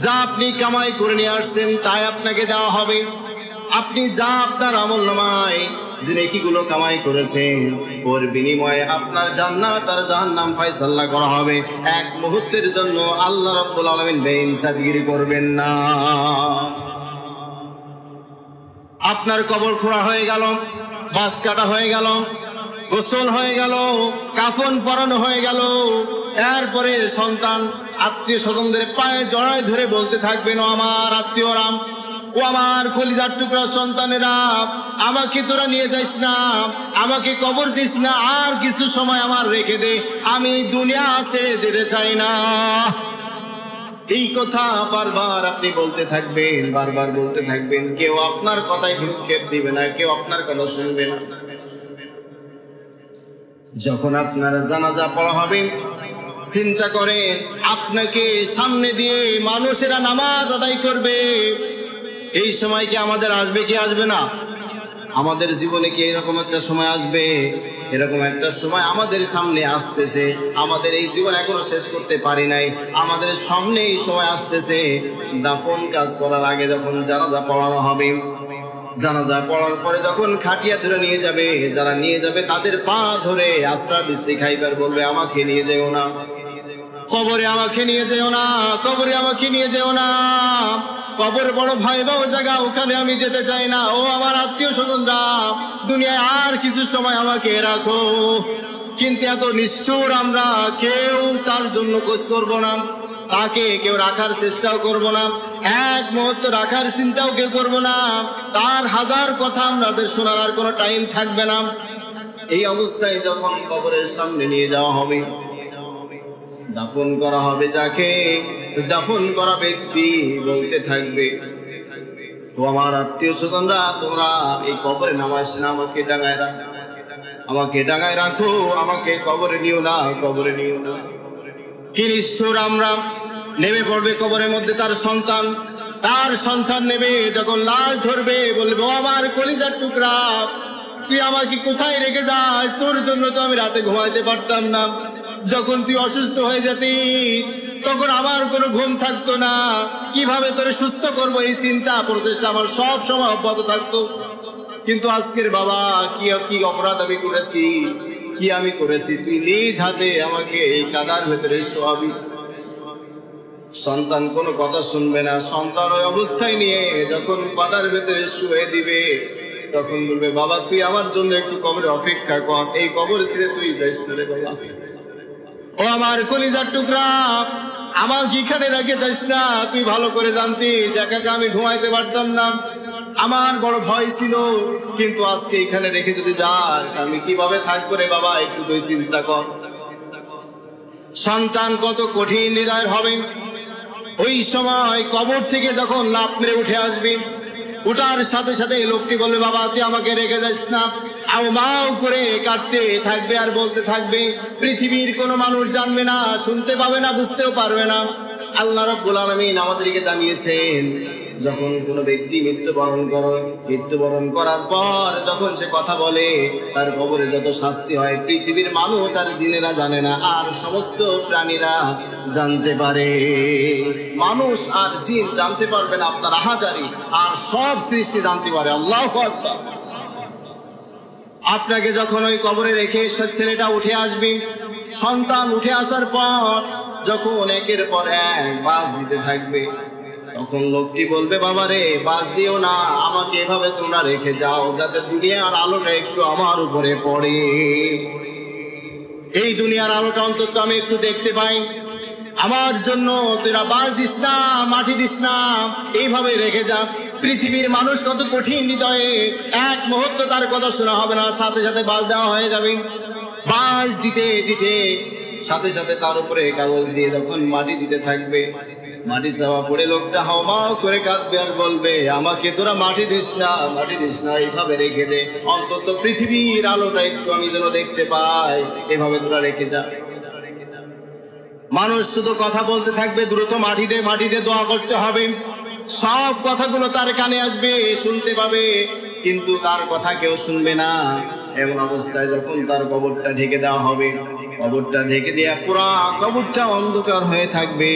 যা আপনি কামাই করে নিয়ে আসছেন তাই আপনাকে দেওয়া হবে। আপনি যা আপনার আমলনামায় যে নেকিগুলো কামাই করেছেন ওর বিনিময়ে আপনার জান্নাত আর জাহান্নাম ফয়সালা করা হবে। এক মুহূর্তের জন্য আল্লাহ রাব্বুল আলামিন বেইনসাফিগিরি করবেন না। আপনার কবর খোঁড়া হয়ে গেল, বাঁশ কাটা হয়ে গেল, গোসল হয়ে গেল, কাফন পরানো হয়ে গেল, এরপরে সন্তান আত্মীয় স্বজনদের পায়ে জড়ায় ধরে বলতে থাকবেন, ও আমার আত্মীয়রা, ও আমার কলিজার টুকরা সন্তানেরা, আমাকে তোরা নিয়ে যাইস না, আমাকে কবর দিস না, আর কিছু সময় আমার রেখে দে, আমি দুনিয়া ছেড়ে যেতে চাই না। এই কথা বারবার আপনি বলতে থাকবেন, বারবার বলতে থাকবেন। কেউ আপনার কথায় ভ্রুক্ষেপ দিবে না, কেউ আপনার কথা শুনবে না। যখন আপনার জানাজা পড়া হবে চিন্তা করেন, আপনাকে সামনে দিয়ে মানুষেরা নামাজ আদায় করবে। এই সময় কি আমাদের আসবে কি আসবে না? আমাদের জীবনে কি এরকম একটা সময় আসবে? এরকম একটা সময় আমাদের সামনে আসতেছে। আমাদের এই জীবন এখনো শেষ করতে পারি নাই, আমাদের সামনে এই সময় আসতেছে। দাফন কাজ করার আগে যখন জানাজা পড়ানো হবে, জানাজা পড়ার পরে যখন খাটিয়া ধরে নিয়ে যাবে, যারা নিয়ে যাবে তাদের পা ধরে আশ্রা বৃষ্টি খাইবার বলবে, আমাকে নিয়ে যেও না কবরে, আমাকে নিয়ে যেও না কবরে, আমাকে নিয়ে যেও না, কবর বড় ভয়াবহ জায়গা, ওখানে আমি যেতে চাই না। ও আমার আত্মীয় স্বজনরা, দুনিয়ায় আর কিছু সময় আমাকে রাখো। কিন্তু এত নিষ্ঠুর আমরা, কেউ তার জন্য খোঁজ করব না, তাকে কেউ রাখার চেষ্টাও করব না, এক মুহূর্ত রাখার চিন্তাও কেউ করব না, তার হাজার কথা আমাদের শোনার আর কোনো টাইম থাকবে না। এই অবস্থায় যখন কবরের সামনে নিয়ে যাওয়া হবে, দাফন করা হবে, যাকে দাফন করা ব্যক্তি বলতে থাকবে, ও আমার আত্মীয় স্বজনরা, তোমরা এই কবরে নামাইস না, আমাকে ডাঙায় রাখো, আমাকে ডাঙায় রাখো, আমাকে কবরে নিও না, কবরে নিও না। কি নিষ্ঠুর আমরা! নেমে পড়বে কবরের মধ্যে তার সন্তান নেবে, যখন লাশ ধরবে বলবে, ও আমার কলিজার টুকরা, তুই আমাকে কোথায় রেখে যাস? তোর জন্য তো আমি রাতে ঘুমাইতে পারতাম না, যখন তুই অসুস্থ হয়ে যেতি তখন আমার কোনো ঘুম থাকতো না, কিভাবে তোরে সুস্থ করবো এই চিন্তা প্রচেষ্টা আমার সব সময় অব্যাহত থাকতো। কিন্তু আজকের বাবা, কি অপরাধ আমি করেছি, কি আমি করেছি? তুই নিজ হাতে আমাকে এই কাদার ভেতরে শোয়াবি। সন্তান কোনো কথা শুনবে না। সন্তান ওই অবস্থায় নিয়ে যখন কাদার ভেতরে শুয়ে দিবে, তখন বলবে, বাবা তুই আমার জন্য একটু কবরে অপেক্ষা কর, এই কবর ছেড়ে তুই যাইস না রে বাবা। ও আমার কলিজার টুকরা, আমাকে এখানে রেখে যাইস না, তুই ভালো করে জানতিস একা একা আমি ঘুমাইতে পারতাম না, আমার বড় ভয় ছিল, কিন্তু আজকে এখানে রেখে যদি যাস আমি কিভাবে থাকবো রে বাবা, একটু তুই চিন্তা কর। সন্তান কত কঠিন হৃদয়ের হবে। ওই সময় কবর থেকে যখন লাফ মেরে উঠে আসবে, উঠার সাথে সাথে লোকটি বলবে, বাবা তুই আমাকে রেখে যাস না, আও মাও করে কাটতে থাকবে আর বলতে থাকবে। পৃথিবীর কোনো মানুষ জানবে না, শুনতে পাবে না, বুঝতেও পারবে না। আল্লাহ রাব্বুল আলামিন আমাদেরকে জানিয়েছেন, যখন কোনো ব্যক্তি মৃত্যুবরণ করার পর যখন সে কথা বলে, তার কবরে যত শাস্তি হয় পৃথিবীর মানুষ আর জিনেরা জানে না, আর সমস্ত প্রাণীরা জানতে পারে। মানুষ আর জিন জানতে পারবে না আপনার আহাজারি, আর সব সৃষ্টি জানতে পারে। আল্লাহু আকবার। আপনাকে যখন ওই কবরে রেখে ছেলেটা উঠে আসবে, সন্তান উঠে আসার পর যখন একের পর এক বাস দিতে থাকবে, তখন লোকটি বলবে, বাবা রে, বাস দিও না, আমাকে এভাবে তোমরা রেখে যাও যাতে দুনিয়ার আলোটা একটু আমার উপরে পড়ে। এই দুনিয়ার আলোটা অন্তত আমি একটু দেখতে পাই। আমার জন্য তোরা বাস দিস না, মাটি দিস না, এইভাবে রেখে যা। পৃথিবীর মানুষ কত কঠিন হৃদয়ে, এক মুহূর্ত তার কথা শোনা হবে না, সাথে সাথে বাস দেওয়া হয়ে যাবে। বাস দিতে দিতে সাথে সাথে তার উপরে কাগজ দিয়ে যখন মাটি দিতে থাকবে, মাটি চাওয়া পড়ে লোকটা হাওমাও করে কাঁদবে আর বলবে, আমাকে তোরা মাটি দিস না, মাটি দিস না, এইভাবে রেখে দে, অন্তত পৃথিবীর আলোটা একটু আমি যেন দেখতে পাই, এভাবে তোরা রেখে যা। মানুষ শুধু কথা বলতে থাকবে, দ্রুত মাটি দে দোয়া করতে হবে। সব কথাগুলো তার কানে আসবে, শুনতে পাবে, কিন্তু তার কথা কেউ শুনবে না। এমন অবস্থায় যখন তার কবরটা ঢেকে দেওয়া হবে, কবরটা ঢেকে দেওয়া পুরা কবরটা অন্ধকার হয়ে থাকবে।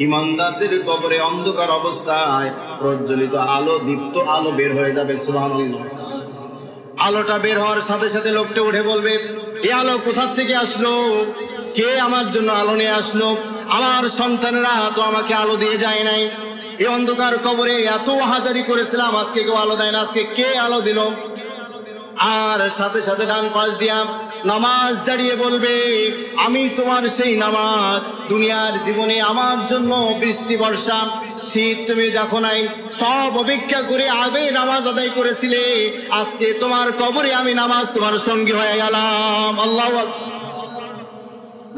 ইমানদারদের কবরে অন্ধকার অবস্থায় প্রজ্বলিত আলো, দীপ্ত আলো বের হয়ে যাবে। সুবহানাল্লাহ। আলোটা বের হওয়ার সাথে সাথে লোকটা উঠে বলবে, এই আলো কোথা থেকে আসলো? কে আমার জন্য আলো নিয়ে আসলো? আমার সন্তানেরা তো আমাকে আলো দিয়ে যায় নাই। এই অন্ধকার কবরে এত হাজারি করেছিলাম, আজকে কেউ আলো দেয় না, আজকে কে আলো দিল? আর সাথে সাথে ডান পাশ দিয়া নামাজ দাঁড়িয়ে বলবে, আমি তোমার সেই নামাজ, দুনিয়ার জীবনে আমার জন্য বৃষ্টি বর্ষা শীত তুমি দেখো নাই, সব অপেক্ষা করে আগে নামাজ আদায় করেছিলে, আজকে তোমার কবরে আমি নামাজ তোমার সঙ্গী হয়ে গেলাম। আল্লাহু আকবার।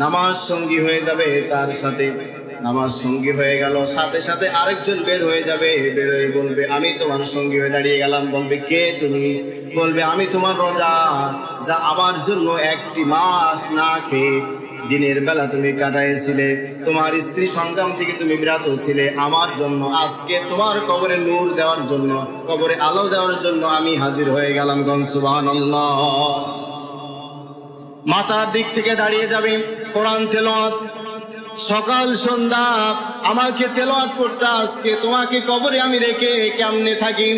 নামাজ সঙ্গী হয়ে যাবে, তার সাথে নামাজ সঙ্গী হয়ে গেল, সাথে সাথে আরেকজন বের হয়ে যাবে, বের হয়ে বলবে, আমি তোমার সঙ্গী হয়ে দাঁড়িয়ে গেলাম। বলবে, কে তুমি? বলবে, আমি তোমার রোজা, যা আমার জন্য একটি মাস না খেয়ে দিনের বেলা তুমি কাটাইছিলে, তোমার স্ত্রী সংগ্রাম থেকে তুমি বিরত ছিলে আমার জন্য, আজকে তোমার কবরে নূর দেওয়ার জন্য, কবরে আলো দেওয়ার জন্য আমি হাজির হয়ে গেলাম। সুবহানাল্লাহ। মাথার দিক থেকে দাঁড়িয়ে যাবে, কোরআন তেলাওয়াত সকাল সন্ধ্যা আমাকে তেলাওয়াত করতে, আজকে তোমাকে কবরে আমি রেখে কেমনে থাকি?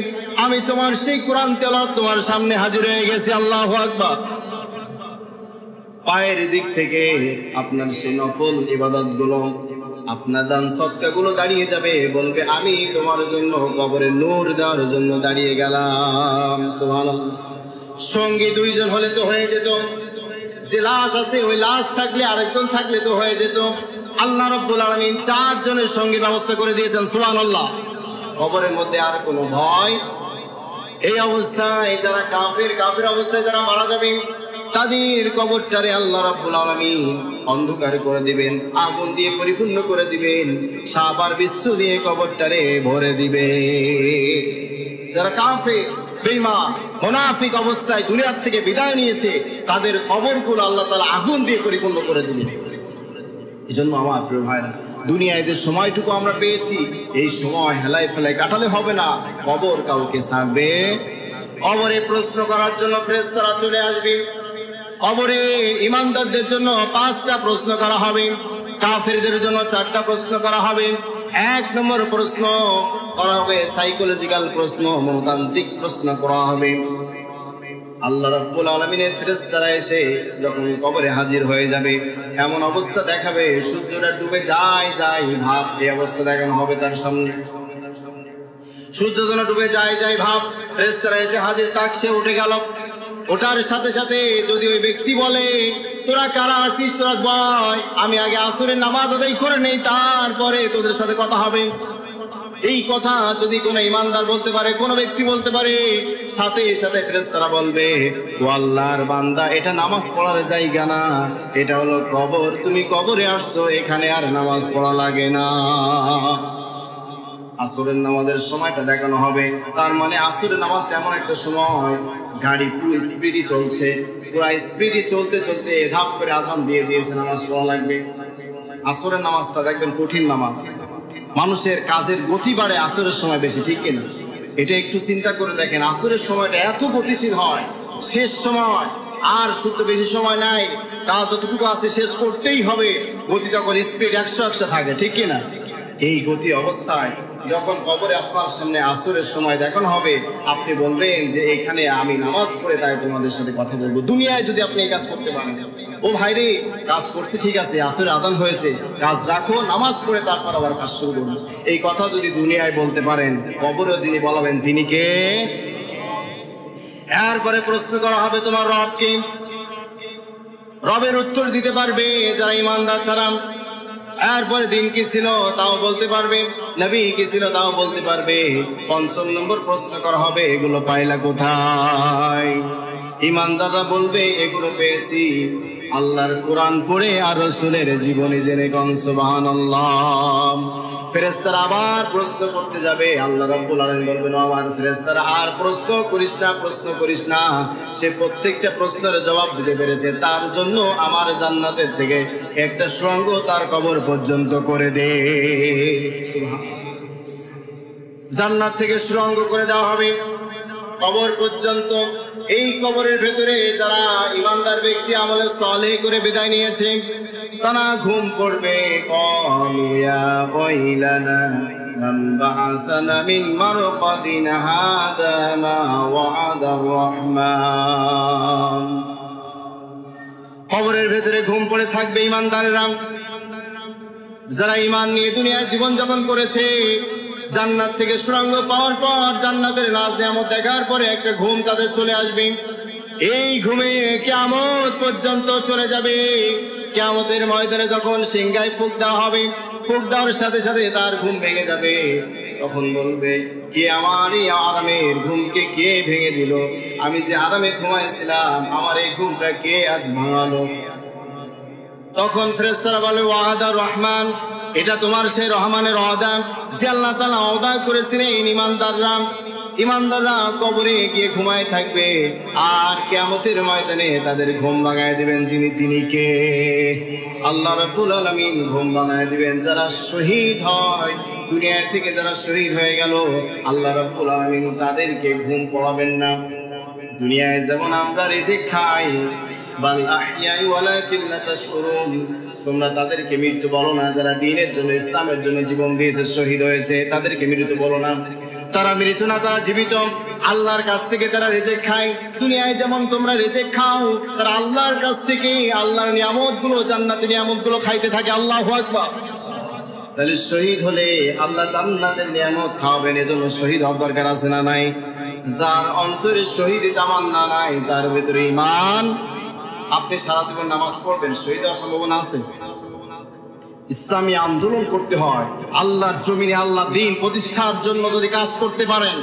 আমি তোমার সেই কোরআন তেলাওয়াত তোমার সামনে হাজির হয়ে গেছি। আল্লাহু আকবার। পায়ের দিক থেকে আপনার সেই নফল ইবাদতগুলো, আপনার দান সদকাগুলো দাঁড়িয়ে যাবে, বলবে, আমি তোমার জন্য কবরে নূর দেওয়ার জন্য দাঁড়িয়ে গেলাম। সুবহানাল্লাহ। সঙ্গী দুইজন হলে তো হয়ে যেত, যে লাশ আছে ওই লাশ থাকলে আরেকজন থাকলে তো হয়ে যেত। আল্লাহ রাব্বুল আলামিন 4 জনের সঙ্গে ব্যবস্থা করে দিয়েছেন। সুবহানাল্লাহ। কবরের মধ্যে আর কোনো ভয়। এই অবস্থায় যারা কাফের অবস্থায় যারা মারা যাবে, তাদের কবরটারে আল্লাহ রাব্বুল আলামিন অন্ধকার করে দিবেন, আগুন দিয়ে পরিপূর্ণ করে দিবেন, সাপ আর বিচ্ছু দিয়ে কবরটারে ভরে দিবে। যারা কাফের, বেঈমান, মুনাফিক অবস্থায় দুনিয়ার থেকে বিদায় নিয়েছে, তাদের কবরগুলো আল্লাহ তাআলা আগুন দিয়ে পরিপূর্ণ করে দিবেন। এজন্য আমার প্রিয় ভাইরা, দুনিয়ায় যে সময়টুকু আমরা পেয়েছি, এই সময় হেলায় ফেলায় কাটালে হবে না। কবর কাউকে ছাড়বে। কবরে প্রশ্ন করার জন্য ফেরেশতারা চলে আসবে। কবরে ইমানদারদের জন্য 5টা প্রশ্ন করা হবে, কাফেরদের জন্য 4টা প্রশ্ন করা হবে। 1 নম্বর প্রশ্ন করা হবে সাইকোলজিক্যাল প্রশ্ন, মনতান্ত্রিক প্রশ্ন করা হবে। আল্লাহ রাব্বুল আলামিনের ফেরেশতারা এসে যখন কবরে হাজির হয়ে যাবে, এমন অবস্থা দেখাবে সূর্যটা ডুবে যায় ভাব, এই অবস্থা দেখানো হবে তার সামনে। সূর্য যেন ডুবে যায় ভাব, ফেরেশতারা এসে হাজির, তাক সে উঠে গেল। ওটার সাথে সাথে যদি ওই ব্যক্তি বলে, তোরা কারা আসছিস, তোরা বল, আমি আগে আসরের নামাজ আদায় করে নেই, তারপরে তোদের সাথে কথা হবে। এই কথা যদি কোনো ইমানদার বলতে পারে, কোনো ব্যক্তি বলতে পারে, সাথে সাথে ফেরেশতারা বলবে, ও আল্লাহর বান্দা, এটা নামাজ পড়ার জায়গা না, এটা হলো কবর, তুমি কবরে আসছো, এখানে আর নামাজ পড়া লাগে না। আসরের নামাজের সময়টা দেখানো হবে। তার মানে আসরের নামাজটা এমন একটা সময়, গাড়ি পুরো স্পিডে চলছে, পুরো স্পিডে চলতে চলতে ধাপ করে আজান দিয়ে দিয়েছে, নামাজ পড়া লাগবে। আসরের নামাজটা দেখবেন কঠিন নামাজ, মানুষের কাজের গতি বাড়ে আসরের সময় বেশি, ঠিক কিনা? এটা একটু চিন্তা করে দেখেন, আসরের সময়টা এত গতিশীল হয়, শেষ সময় আর শুধু বেশি সময় নাই, কাজ যতটুকু আছে শেষ করতেই হবে, গতি তখন স্পিড 100 থাকে, ঠিক কিনা? এই গতি অবস্থায় যখন কবরে আপনার সামনে আসরের সময় দেখানো হবে, আপনি বলবেন যে এখানে আমি নামাজ পড়ে তাই তোমাদের সাথে কথা বলবো। দুনিয়ায় যদি আপনি এই কাজ করতে পারেন, ও ভাইরে কাজ করছি ঠিক আছে, আসরের আদান হয়েছে, কাজ রাখো, নামাজ পড়ে তারপর আবার কাজ শুরু করবো, এই কথা যদি দুনিয়ায় বলতে পারেন, কবরেও যিনি বলাবেন তিনি কে? এরপরে প্রশ্ন করা হবে তোমার রব কে? রবের উত্তর দিতে পারবে যারা ইমানদার তারা। এরপরে দিন কি ছিল তাও বলতে পারবে, নবী কি ছিল তাও বলতে পারবে। ৫ম নম্বর প্রশ্ন করা হবে, এগুলো পাইলা কোথায়? ইমানদাররা বলবে এগুলো পেয়েছি আল্লাহর কোরআন পড়ে আর রাসূলের জীবনী জেনে। কোন সুবহানাল্লাহ। ফেরেশতারা আবার প্রশ্ন করতে যাবে, আল্লাহ রাব্বুল আলামিন বলবেন আমার ফেরেশতারা আর প্রশ্ন করিস না, প্রশ্ন করিস না, সে প্রত্যেকটা প্রশ্নের জবাব দিতে পেরেছে, তার জন্য আমার জান্নাতের থেকে একটা সুড়ঙ্গ তার কবর পর্যন্ত করে দে। জান্নাত থেকে সুড়ঙ্গ করে দেওয়া হবে কবর পর্যন্ত। এই কবরের ভেতরে যারা ইমানদার ব্যক্তি আমলে সালেহ করে বিদায় নিয়েছে তারা ঘুম পড়বে, ক্বালু ইয়া ওয়াইলানা মান বা'আসানা মিন মারকাদিনা হাযা মা ওয়া'আদার রহমান। কবরের ভেতরে ঘুম পড়ে থাকবে ইমানদারেরা, যারা ঈমান নিয়ে দুনিয়ায় জীবন যাপন করেছে। জান্নাত থেকে সুড়ঙ্গ পাওয়ার পর, জান্নাতের নাজ নিয়ামত দেখার পরে একটা ঘুম তাদের চলে আসবে। এই ঘুমে কিয়ামত পর্যন্ত চলে যাবে। কিয়ামতের ময়দানে যখন সিংহায় ফুঁক দেওয়া হবে, ফুঁক দেওয়ার সাথে সাথে তার ঘুম ভেঙে যাবে। তখন বলবে কে আমার এই আরামের ঘুমকে কে ভেঙে দিল? আমি যে আরামে ঘুমাইছিলাম আমার এই ঘুমটা কে আজ ভাঙালো? তখন ফেরেশতারা বলে ওয়াদার রহমান, এটা তোমার সেই রহমানের ওয়াদা যে আল্লাহ তাআলা ওয়াদা করেছিলেন ইমানদাররা। ইমানদাররা কবরে গিয়ে ঘুমায় থাকবে আর কিয়ামতের ময়দানে তাদের ঘুম ভাঙায় দিবেন যিনি, তিনি কে? আল্লাহ রাব্বুল আলামিন ঘুম ভাঙায় দিবেন যারা শহীদ হয়। দুনিয়া থেকে যারা শহীদ হয়ে গেল আল্লাহ রাব্বুল আলামিন তাদেরকে ঘুম পড়াবেন না। দুনিয়ায় যেমন আমরা রিজিক খাই, বাল আহইয়া ওয়ালাকিন লা তাশউরুন, তোমরা তাদেরকে মৃত্যু বলো না যারা দ্বীনের জন্য, ইসলামের জন্য জীবন দিয়েছে, শহীদ হয়েছে, তাদেরকে মৃত্যু বলো না। তারা মৃত্যু না, তারা জীবিত, আল্লাহর কাছ থেকে তারা রিজিক খায়। দুনিয়ায় যেমন তোমরা রিজিক খাও, তারা আল্লাহর কাছ থেকে আল্লাহর নিয়ামতগুলো, জান্নাতের নিয়ামতগুলো খাইতে থাকে। আল্লাহু আকবার। তাহলে শহীদ হলে আল্লাহ জান্নাতের নিয়ামত খাওয়াবেন, এজন্য শহীদ হওয়ার দরকার আছে না নাই? যার অন্তরে শহীদ তামান্না নাই, তার ভিতরে ঈমান। আপনি সারা জীবন নামাজ পড়বেন, শহীদ হওয়ার সম্ভাবনা আছে? ইসলামী আন্দোলন করতে হয়, আল্লাহর জমিনে আল্লাহ দ্বীন প্রতিষ্ঠার জন্য যদি কাজ করতে পারেন,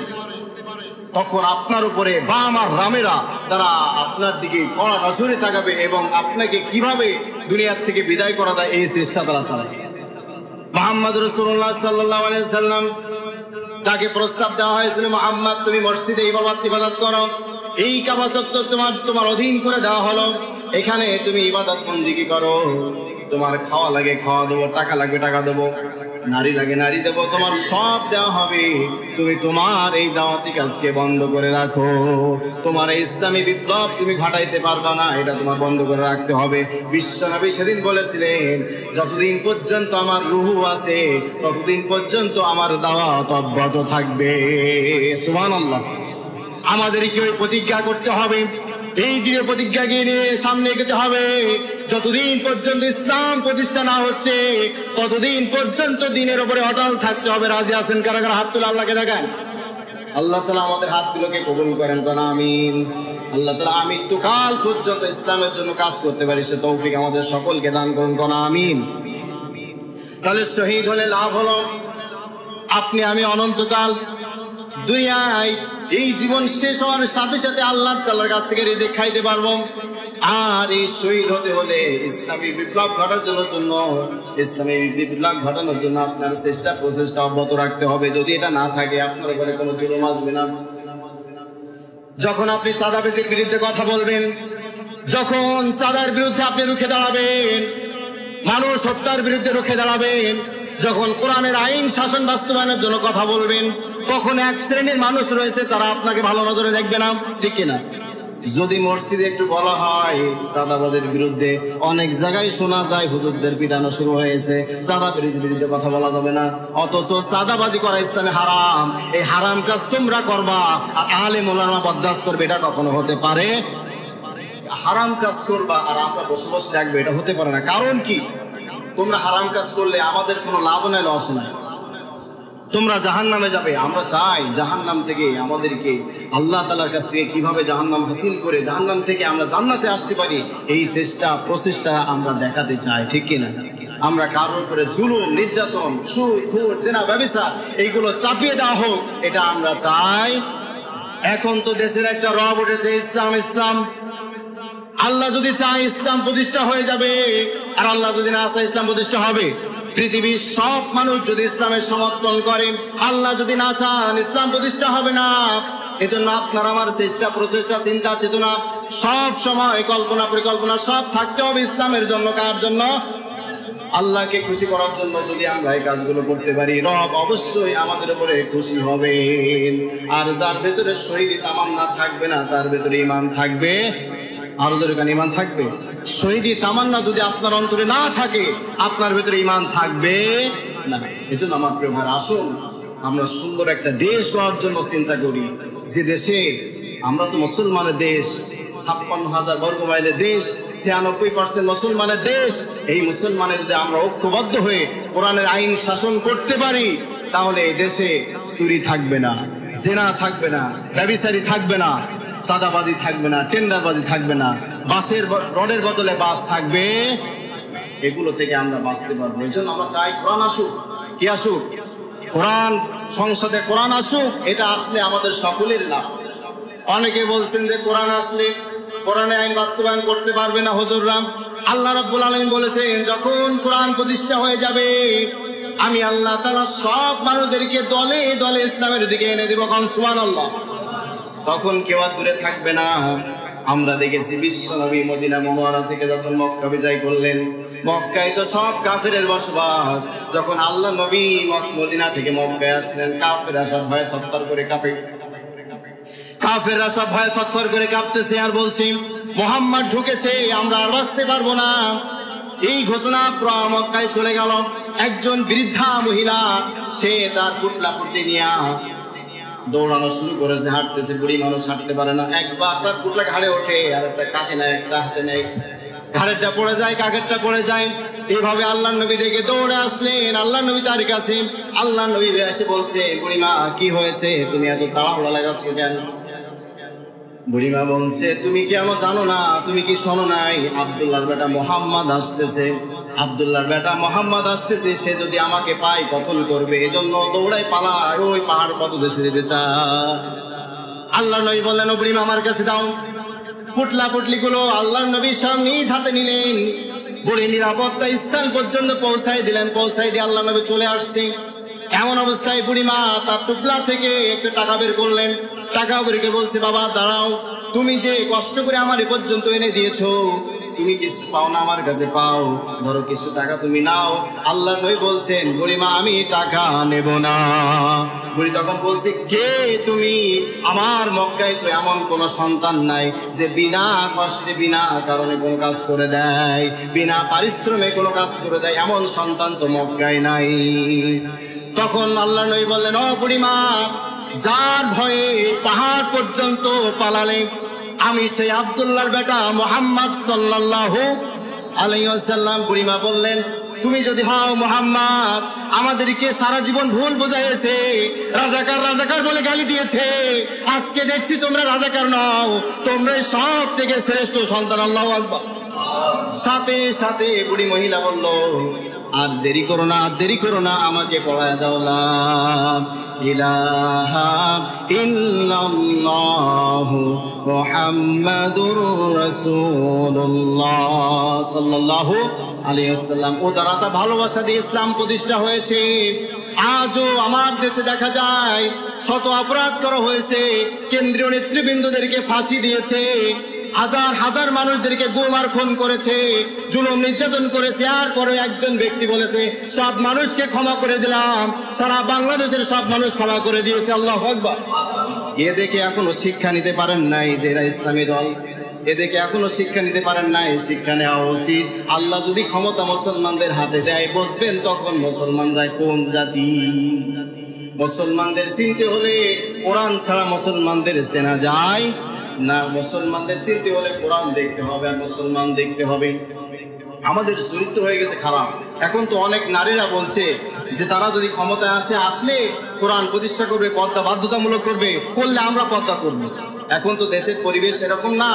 তখন আপনার উপরে বা আমার রামেরা তারা আপনার দিকে কড়া নজরে তাকাবে এবং আপনাকে কিভাবে দুনিয়ার থেকে বিদায় করা যায় এই চেষ্টা তারা চালাবে। মুহাম্মদ রাসূলুল্লাহ সাল্লাল্লাহু আলাইহি সাল্লাম তাকে প্রস্তাব দেওয়া হয়েছিল, মুহাম্মদ তুমি মসজিদে ইবাদত করো, এই কাবা চত্বর তোমার অধীন করে দেওয়া হলো, এখানে তুমি ইবাদত বন্দেগী করো, তোমার খাওয়া লাগে খাওয়া দেবো, টাকা লাগবে টাকা দেবো, নারী লাগে নারী দেবো, তোমার সব দেওয়া হবে। তুমি তোমার এই দাওয়াতি কাজকে বন্ধ করে রাখো, তোমার এই ইসলামী বিপ্লব তুমি ঘটাইতে পারবা না, এটা তোমার বন্ধ করে রাখতে হবে। বিশ্বনবী সেদিন বলেছিলেন যতদিন পর্যন্ত আমার রুহু আছে ততদিন পর্যন্ত আমার দাওয়াত অব্যাহত থাকবে। সুবহানাল্লাহ। আমাদেরকে ওই প্রতিজ্ঞা করতে হবে, এই দৃঢ় প্রতিজ্ঞাকে নিয়ে সামনে এগোতে হবে। যতদিন পর্যন্ত ইসলাম প্রতিষ্ঠা না হচ্ছে ততদিন পর্যন্ত দ্বীনের উপরে অটল থাকতে হবে। রাজি আছেন কারা কারা? হাত তুলে আল্লাহকে দেখান। আল্লাহ তাআলা আমাদের হাতগুলোকে কবুল করেন, কোন আমিন। আল্লাহ তাআলা মৃত্যুকাল পর্যন্ত ইসলামের জন্য কাজ করতে পারি সে তৌফিক আমাদের সকলকে দান করুন, কোন আমিন। তাহলে শহীদ হলে লাভ হলো আপনি আমি অনন্তকাল দুনিয়ায় এই জীবন শেষ হওয়ার সাথে সাথে আল্লাহ তাআলার কাছ থেকে রিজিক খাইতে পারবো। আর এই শহীদ হতে হলে ইসলামী বিপ্লব ঘটানোর জন্য আপনার প্রচেষ্টা অব্যাহত রাখতে হবে। যদি এটা না থাকে আপনার উপরে কোনো জুলুম আসবে না। যখন আপনি চাঁদাবাজির বিরুদ্ধে কথা বলবেন, যখন চাঁদার বিরুদ্ধে আপনি রুখে দাঁড়াবেন, মানুষ হত্যার বিরুদ্ধে রুখে দাঁড়াবেন, যখন কোরআনের আইন শাসন বাস্তবায়নের জন্য কথা বলবেন, তখন এক শ্রেণীর মানুষ রয়েছে তারা আপনাকে ভালো নজরে দেখবে না, ঠিক কিনা? যদি মসজিদে একটু বলা হয় চাঁদাবাদের বিরুদ্ধে, অনেক জায়গায় শোনা যায় হুজুরদের পিটানো শুরু হয়েছে, চাঁদাবাজির বিরুদ্ধে কথা বলা যাবে না। অথচ চাঁদাবাজি করা ইসলামে হারাম। এই হারাম কাজ তোমরা করবা আর আলেম ওলামা বরদাস্ত করবে, এটা কখনো হতে পারে? হারাম কাজ করবা আর আমরা বসে বসে দেখবে, এটা হতে পারে না। কারণ কি? তোমরা হারাম কাজ করলে আমাদের কোনো লাভ নাই, লস নাই। তোমরা জাহান্নামে যাবে, আমরা চাই জাহান্নাম থেকে আমাদেরকে আল্লাহ তাআলার কাছ থেকে কিভাবে জাহান্নাম হাসিল করে জাহান্নাম থেকে আমরা জান্নাতে আসতে পারি, এই প্রচেষ্টা আমরা দেখাতে চাই, ঠিক কিনা? আমরা কারোর উপরে জুলুম, নির্যাতন, সুদ, ঘুষ, জেনা, ব্যভিচার এইগুলো চাপিয়ে দেওয়া হোক, এটা আমরা চাই। এখন তো দেশের একটা রব উঠেছে, ইসলাম। ইসলাম আল্লাহ যদি চায় ইসলাম প্রতিষ্ঠা হয়ে যাবে, আর আল্লাহ যদি না চায় ইসলাম প্রতিষ্ঠা হবে। পৃথিবীর সব মানুষ যদি ইসলামের সমর্থন করে, আল্লাহ যদি না চান ইসলাম প্রতিষ্ঠা হবে না। এজন্য আপনার আমার চেষ্টা, প্রচেষ্টা, চিন্তা, চেতনা, সব সময় কল্পনা, পরিকল্পনা সব থাকতে হবে ইসলামের জন্য। কার জন্য? আল্লাহকে খুশি করার জন্য। যদি আমরা এই কাজগুলো করতে পারি, রব অবশ্যই আমাদের উপরে খুশি হবেন। আর যার ভেতরে শহীদি তামান্না থাকবে না, তার ভেতরে ঈমান থাকবে। আরো জোরে কান, ঈমান থাকবে। শহীদি তামান্না যদি আপনার অন্তরে না থাকে, আপনার ভেতরে ঈমান থাকবে না। এজন্য আমার প্রিয় ভাই, আসুন আমরা সুন্দর একটা দেশ গড়ার জন্য চিন্তা করি। যে দেশে আমরা তো মুসলমানের দেশ, 56,000 বর্গ মাইলের দেশ, 96% মুসলমানের দেশ। এই মুসলমানের যদি আমরা ঐক্যবদ্ধ হয়ে কোরআনের আইন শাসন করতে পারি, তাহলে এই দেশে চুরি থাকবে না, জেনা থাকবে না, ব্যভিচারী থাকবে না, চাঁদাবাজি থাকবে না, টেন্ডারবাজি থাকবে না, রডের বদলে বাস থাকবে। এগুলো থেকে আমরা বাঁচতে পারবো। এই জন্য আমরা চাই কোরআন আসুক। কি আসুক? কোরআন, সংসদে কোরআন আসুক। এটা আসলে আমাদের সকলের লাভ। অনেকে বলছেন যে কোরআন আসলে কোরআনে আইন বাস্তবায়ন করতে পারবে না হুজুররা। আল্লাহ রাব্বুল আলামিন বলেছেন, যখন কোরআন প্রতিষ্ঠা হয়ে যাবে, আমি আল্লাহ তাআলা সব মানুষদেরকে দলে দলে ইসলামের দিকে এনে দেব। সুবহানাল্লাহ। তখন কেউ আর দূরে থাকবে না। আমরা দেখেছি বিশ্ব নবী মদিনা মুনাওয়ারা থেকে যখন মক্কা বিজয় করলেন, মক্কায় তো সব কাফেরের বসবাস। যখন আল্লাহ নবী মদিনা থেকে মক্কায় আসলেন, কাফেররা সব ভয়ে থরথর করে কাঁপতেছে আর বলছি, মুহাম্মদ ঢুকেছে, আমরা আর বাঁচতে পারবো না। এই ঘোষণা মক্কায় চলে গেল। একজন বৃদ্ধা মহিলা, সে তার পুটলা পুটলি নিয়ে দৌড়ানো শুরু করেছে, হাঁটতেছে। বুড়ি মানুষ হাঁটতে পারে না। একবার তার পুটলা ঘাড়ে ওঠে, আর একটা কাকে নেয়, একটা হাতে নেয়, ঘাড়েরটা পড়ে যায়, কাকেরটা পড়ে যায়। এইভাবে আল্লাহ নবী দেখে দৌড়ে আসলেন আল্লাহ নবী তার কাছে। আল্লাহ নবী এসে বলছে, বুড়িমা কি হয়েছে, তুমি এত তাড়াহুড়া লাগাচ্ছ কেন? বুড়িমা বলছে, তুমি কি আমার জানো না, তুমি কি শোনো নাই, আব্দুল্লাহর বেটা মোহাম্মদ আসতেছে, আব্দুল্লাহর বেটা মোহাম্মদ আসতেছে, সে যদি আমাকে পায় কতল করবে, এজন্য দৌড়াই পালায়, ওই পাহাড় পদদেশে যেতে চায়। আল্লাহ নবী বললেন, ও বুড়িমা আমার কাছে দাও। পুটলা পুটলি গুলো আল্লাহ নবীর সঙ্গে নিজ হাতে নিলেন, বুড়ি নিরাপত্তা স্থান পর্যন্ত পৌঁছাই দিলেন। পৌঁছাই দিয়ে আল্লাহ নবী চলে আসছে। এমন অবস্থায় বুড়িমা তার টুকলা থেকে একটা টাকা বের করলেন। টাকা বেরকে বলছে, বাবা দাঁড়াও, তুমি যে কষ্ট করে আমার এ পর্যন্ত এনে দিয়েছো, তুমি কিছু পাও না, আমার কাছে পাও, ধরো কিছু টাকা তুমি নাও। আল্লাহ নবী বলছেন, বুড়িমা আমি টাকা নেব না। বুড়ি তখন বলছে, কে তুমি? আমার মক্কায় তো এমন কোন সন্তান নাই যে বিনা কষ্টে, বিনা কারণে কোনো কাজ করে দেয়, বিনা পারিশ্রমে কোনো কাজ করে দেয়, এমন সন্তান তো মক্কায় নাই। তখন আল্লাহ নবী বললেন, ও বুড়িমা, যার ভয়ে পাহাড় পর্যন্ত পালালে, আমি সেই আব্দুল্লাহর বেটা মুহাম্মদ সাল্লাল্লাহু আলাইহি ওয়াসাল্লাম। বুড়িমা বললেন, তুমি যদি হও মুহাম্মদ, আমাদেরকে সারা জীবন ভুল বোঝাইছে, রাজাকার রাজাকার বলে গালি দিয়েছে, আজকে দেখছি তোমরা রাজাকার নও, তোমরা সব থেকে শ্রেষ্ঠ সন্তান। আল্লাহু আকবার। সাথে সাথে বুড়ি মহিলা বলল, আর দেরি করো না, আর দেরি করো না, আমাকে পড়ায় দাও লা ইলাহা ইল্লাল্লাহু মুহাম্মাদুর রাসূলুল্লাহ সাল্লাল্লাহু আলাইহি ওয়াসাল্লাম। ও দাঁড়াতা ভালোবাসা দিয়ে ইসলাম প্রতিষ্ঠা হয়েছে। আজও আমার দেশে দেখা যায় শত অপরাধ করা হয়েছে, কেন্দ্রীয় নেতৃবৃন্দদেরকে ফাঁসি দিয়েছে, হাজার হাজার মানুষদেরকে গুম আর খুন করেছে, জুলুম নির্যাতন করেছে, আর পরে একজন ব্যক্তি বলেছে সব মানুষকে ক্ষমা করে দিলাম, সারা বাংলাদেশের সব মানুষ ক্ষমা করে দিয়েছে। আল্লাহু আকবার। এ দেখে এখনো শিক্ষা নিতে পারেন নাই যে এরা ইসলামী দল? এদেরকে এখনো শিক্ষা নিতে পারেন নাই? শিক্ষা নেওয়া উচিত। আল্লাহ যদি ক্ষমতা মুসলমানদের হাতে দেয়, বুঝবেন তখন মুসলমানরা কোন জাতি। মুসলমানদের চিনতে হলে কোরআন ছাড়া মুসলমানদের চেনা যায় না। মুসলমানদের চিনতে হলে কোরআন দেখতে হবে আর মুসলমান দেখতে হবে। আমাদের চরিত্র হয়ে গেছে খারাপ। এখন তো অনেক নারীরা বলছে যে তারা যদি ক্ষমতায় আসলে কোরআন প্রতিষ্ঠা করবে, পর্দা বাধ্যতামূলক করলে আমরা পর্দা করব। এখন তো দেশের পরিবেশ এরকম না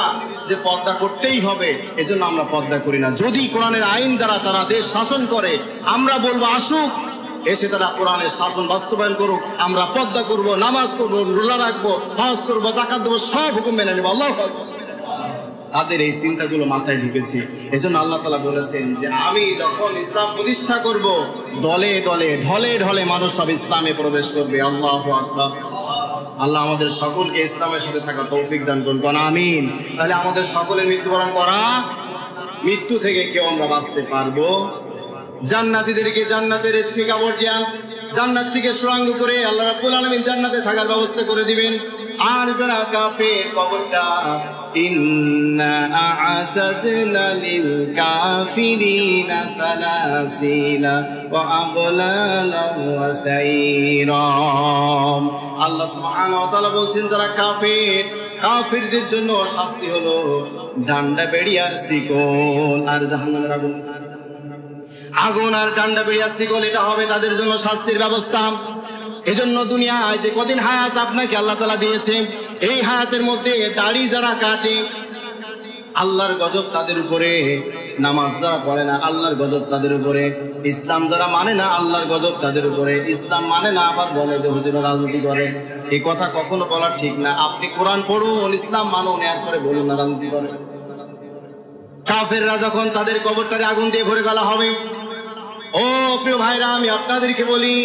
যে পর্দা করতেই হবে, এজন্য আমরা পর্দা করি না। যদি কোরআনের আইন দ্বারা তারা দেশ শাসন করে, আমরা বলবো আসুক, এসে তারা কোরআনের শাসন বাস্তবায়ন করুক, আমরা পর্দা করব, নামাজ করব, রোজা রাখবো, হজ করবো, যাকাত দেবো, সব হুকুম মেনে নেবো। আল্লাহু আকবার। তাদের এই চিন্তাগুলো মাথায় ঢুকেছে। এজন্য আল্লাহ তাআলা বলেছেন যে আমি যখন ইসলাম প্রতিষ্ঠা করব, দলে দলে ঢলে ঢলে মানুষ সব ইসলামে প্রবেশ করবে। আল্লাহু আকবার। আল্লাহ আমাদের সকলকে ইসলামের সাথে থাকা তৌফিক দান করুন, আমিন। তাহলে আমাদের সকলের মৃত্যুবরণ করা, মৃত্যু থেকে কেউ আমরা বাঁচতে পারবো? জান্নাতীদেরকে জান্নাতের রেশমি কাপড় দিয়া জান্নাত থেকে সুরঙ্গ করে আল্লাহ রাব্বুল আলামিন জান্নাতে থাকার ব্যবস্থা করে দিবেন। আর যারা কাফের, কবরটা ইন্না আ'তাদনা লিল কাফিরিনা সালাসিলা ওয়া আগলালা ওয়া সাইরা। আল্লাহ সুবহানাহু ওয়া তাআলা বলছেন যারা কাফের, কাফিরদের জন্য শাস্তি হলো ডান্ডা বেড়ি আর শিকল আর জাহান্নামের আগুন। আগুন আর ডান্ডা বেড়ি আর শিকল, এটা হবে তাদের জন্য শাস্তির ব্যবস্থা। এজন্য দুনিয়ায় যে কদিন হায়াত আপনাকে আল্লাহ তাআলা দিয়েছে, এই হায়াতের মধ্যে দাড়ি যারা কাটে আল্লাহর গজব তাদের উপরে, নামাজ যারা পড়ে না আল্লাহর গজব তাদের উপরে, ইসলাম যারা মানে না আল্লাহর গজব তাদের উপরে। ইসলাম মানে না আবার বলে যে হুজুর রাজনীতি করে, এই কথা কখনো বলা ঠিক না। আপনি কোরআন পড়ুন, ইসলাম মানুন, এরপরে বলুন না রাজনীতি করে। কাফেররা যখন তাদের কবরটারে আগুন দিয়ে ভরে ফেলা হবে, ও প্রিয় ভাইরা, আমি আপনাদেরকে বলি,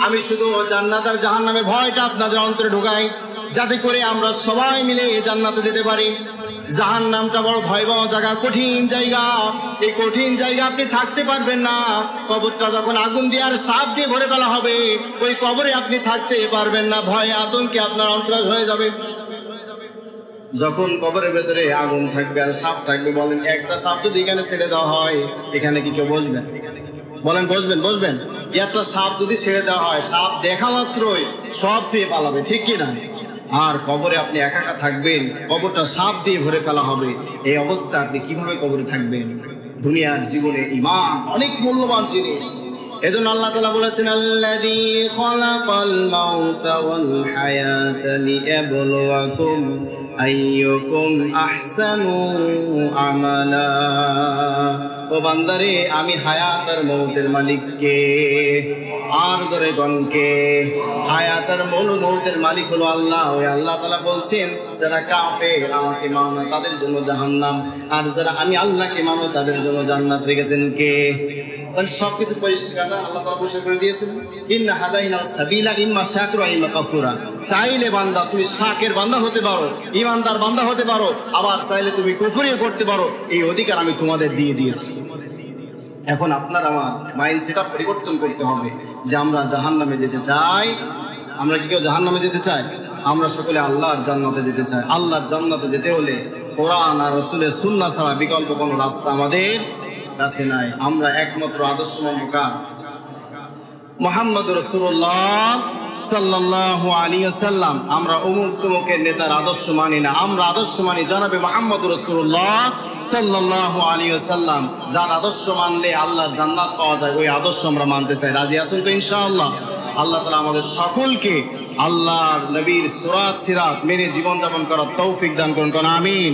আমি শুধু জান্নাত আর জাহান্নামের ভয়টা আপনাদের অন্তরে ঢোকাই, যাতে করে আমরা সবাই মিলে জান্নাতে যেতে পারি। জাহান্নামটা বড় ভয়াবহ জায়গা, কঠিন জায়গা। এই কঠিন জায়গা আপনি থাকতে পারবেন না। কবরটা যখন আগুন দিয়ে আর সাপ দিয়ে ভরে ফেলা হবে, ওই কবরে আপনি থাকতে পারবেন না, ভয়ে আতঙ্কে আপনার অন্তরাজ হয়ে যাবে। যখন কবরের ভেতরে আগুন থাকবে আর সাপ থাকবে, বলেন একটা সাপ যদি এখানে ছেড়ে দেওয়া হয়, এখানে কি কেউ বসবেন? বলেন বসবেন? একটা সাপ যদি ছেড়ে দেওয়া হয়, সাপ দেখা মাত্রই সব চেয়ে পালাবে, ঠিক কিনা? আর কবরে আপনি একা একা থাকবেন, কবরটা সাপ দিয়ে ভরে ফেলা হবে। এই অবস্থা আপনি কিভাবে কবরে থাকবেন? দুনিয়ার জীবনে ঈমান অনেক মূল্যবান জিনিস। এজন্য আল্লাহ তাআলা বলেছেন, আল্লাযী খালাকাল মাউতা ওয়াল হায়াতা লিয়াবলুয়াকুম আইয়ুকুম আহসানু আমালা। ও বান্দারে, আমি হায়াত আর মৌতের মালিক কে? আর জোরে গণকে। হায়াত আর মৌতের মালিক হলো আল্লাহ। ওই আল্লাহ তাআলা বলছেন, যারা কাফের, আমাকে মানে না তাদের জন্য জাহান্নাম, আর যারা আমি আল্লাহকে মানে তাদের জন্য জান্নাত রেখেছেন কে? তাহলে সবকিছু পরিষ্কার না? আল্লাহ তাআলা পরিষ্কার করে দিয়েছেন, ইন্না হাদাইনা সাবিলা ইম্মা শাকিরা ওয়া ইম্মা কাফুরা। চাইলে বান্দা তুমি শাকের বান্দা হতে পারো, ঈমানদার বান্দা হতে পারো, আবার চাইলে তুমি কুফরিও করতে পারো। এই অধিকার আমি তোমাদের দিয়ে দিয়েছি। এখন আপনার আমার মাইন্ড সেটআপ পরিবর্তন করতে হবে যে আমরা জাহান্নামে যেতে চাই। আমরা কি কেউ জাহান্নামে যেতে চাই? আমরা সকলে আল্লাহর জান্নাতে যেতে চাই। আল্লাহর জান্নাতে যেতে হলে কোরআন আর রাসূলের সুন্নাহ ছাড়া বিকল্প কোনো রাস্তা আমাদের কাছে নাই। আমরা একমাত্র আদর্শ মানবকা মুহাম্মদ রাসূলুল্লাহ সাল্লাল্লাহু আলাইহি ওয়াসাল্লাম। আমরা অমুক তমুকের নেতার আদর্শ মানি না, আমরা আদর্শ মানি জনাবে মুহাম্মদ রাসূলুল্লাহ সাল্লাল্লাহু আলাইহি ওয়াসাল্লাম। যার আদর্শ মানলে আল্লাহর জান্নাত পাওয়া যায়, ওই আদর্শ আমরা মানতে চাই। রাজি আছেন তো ইনশাআল্লাহ? আল্লাহ তাআলা আমাদের সকলকে আল্লাহর নবীর সুরাত সিরাত মেনে জীবনযাপন করার তৌফিক দান করুন, আমিন।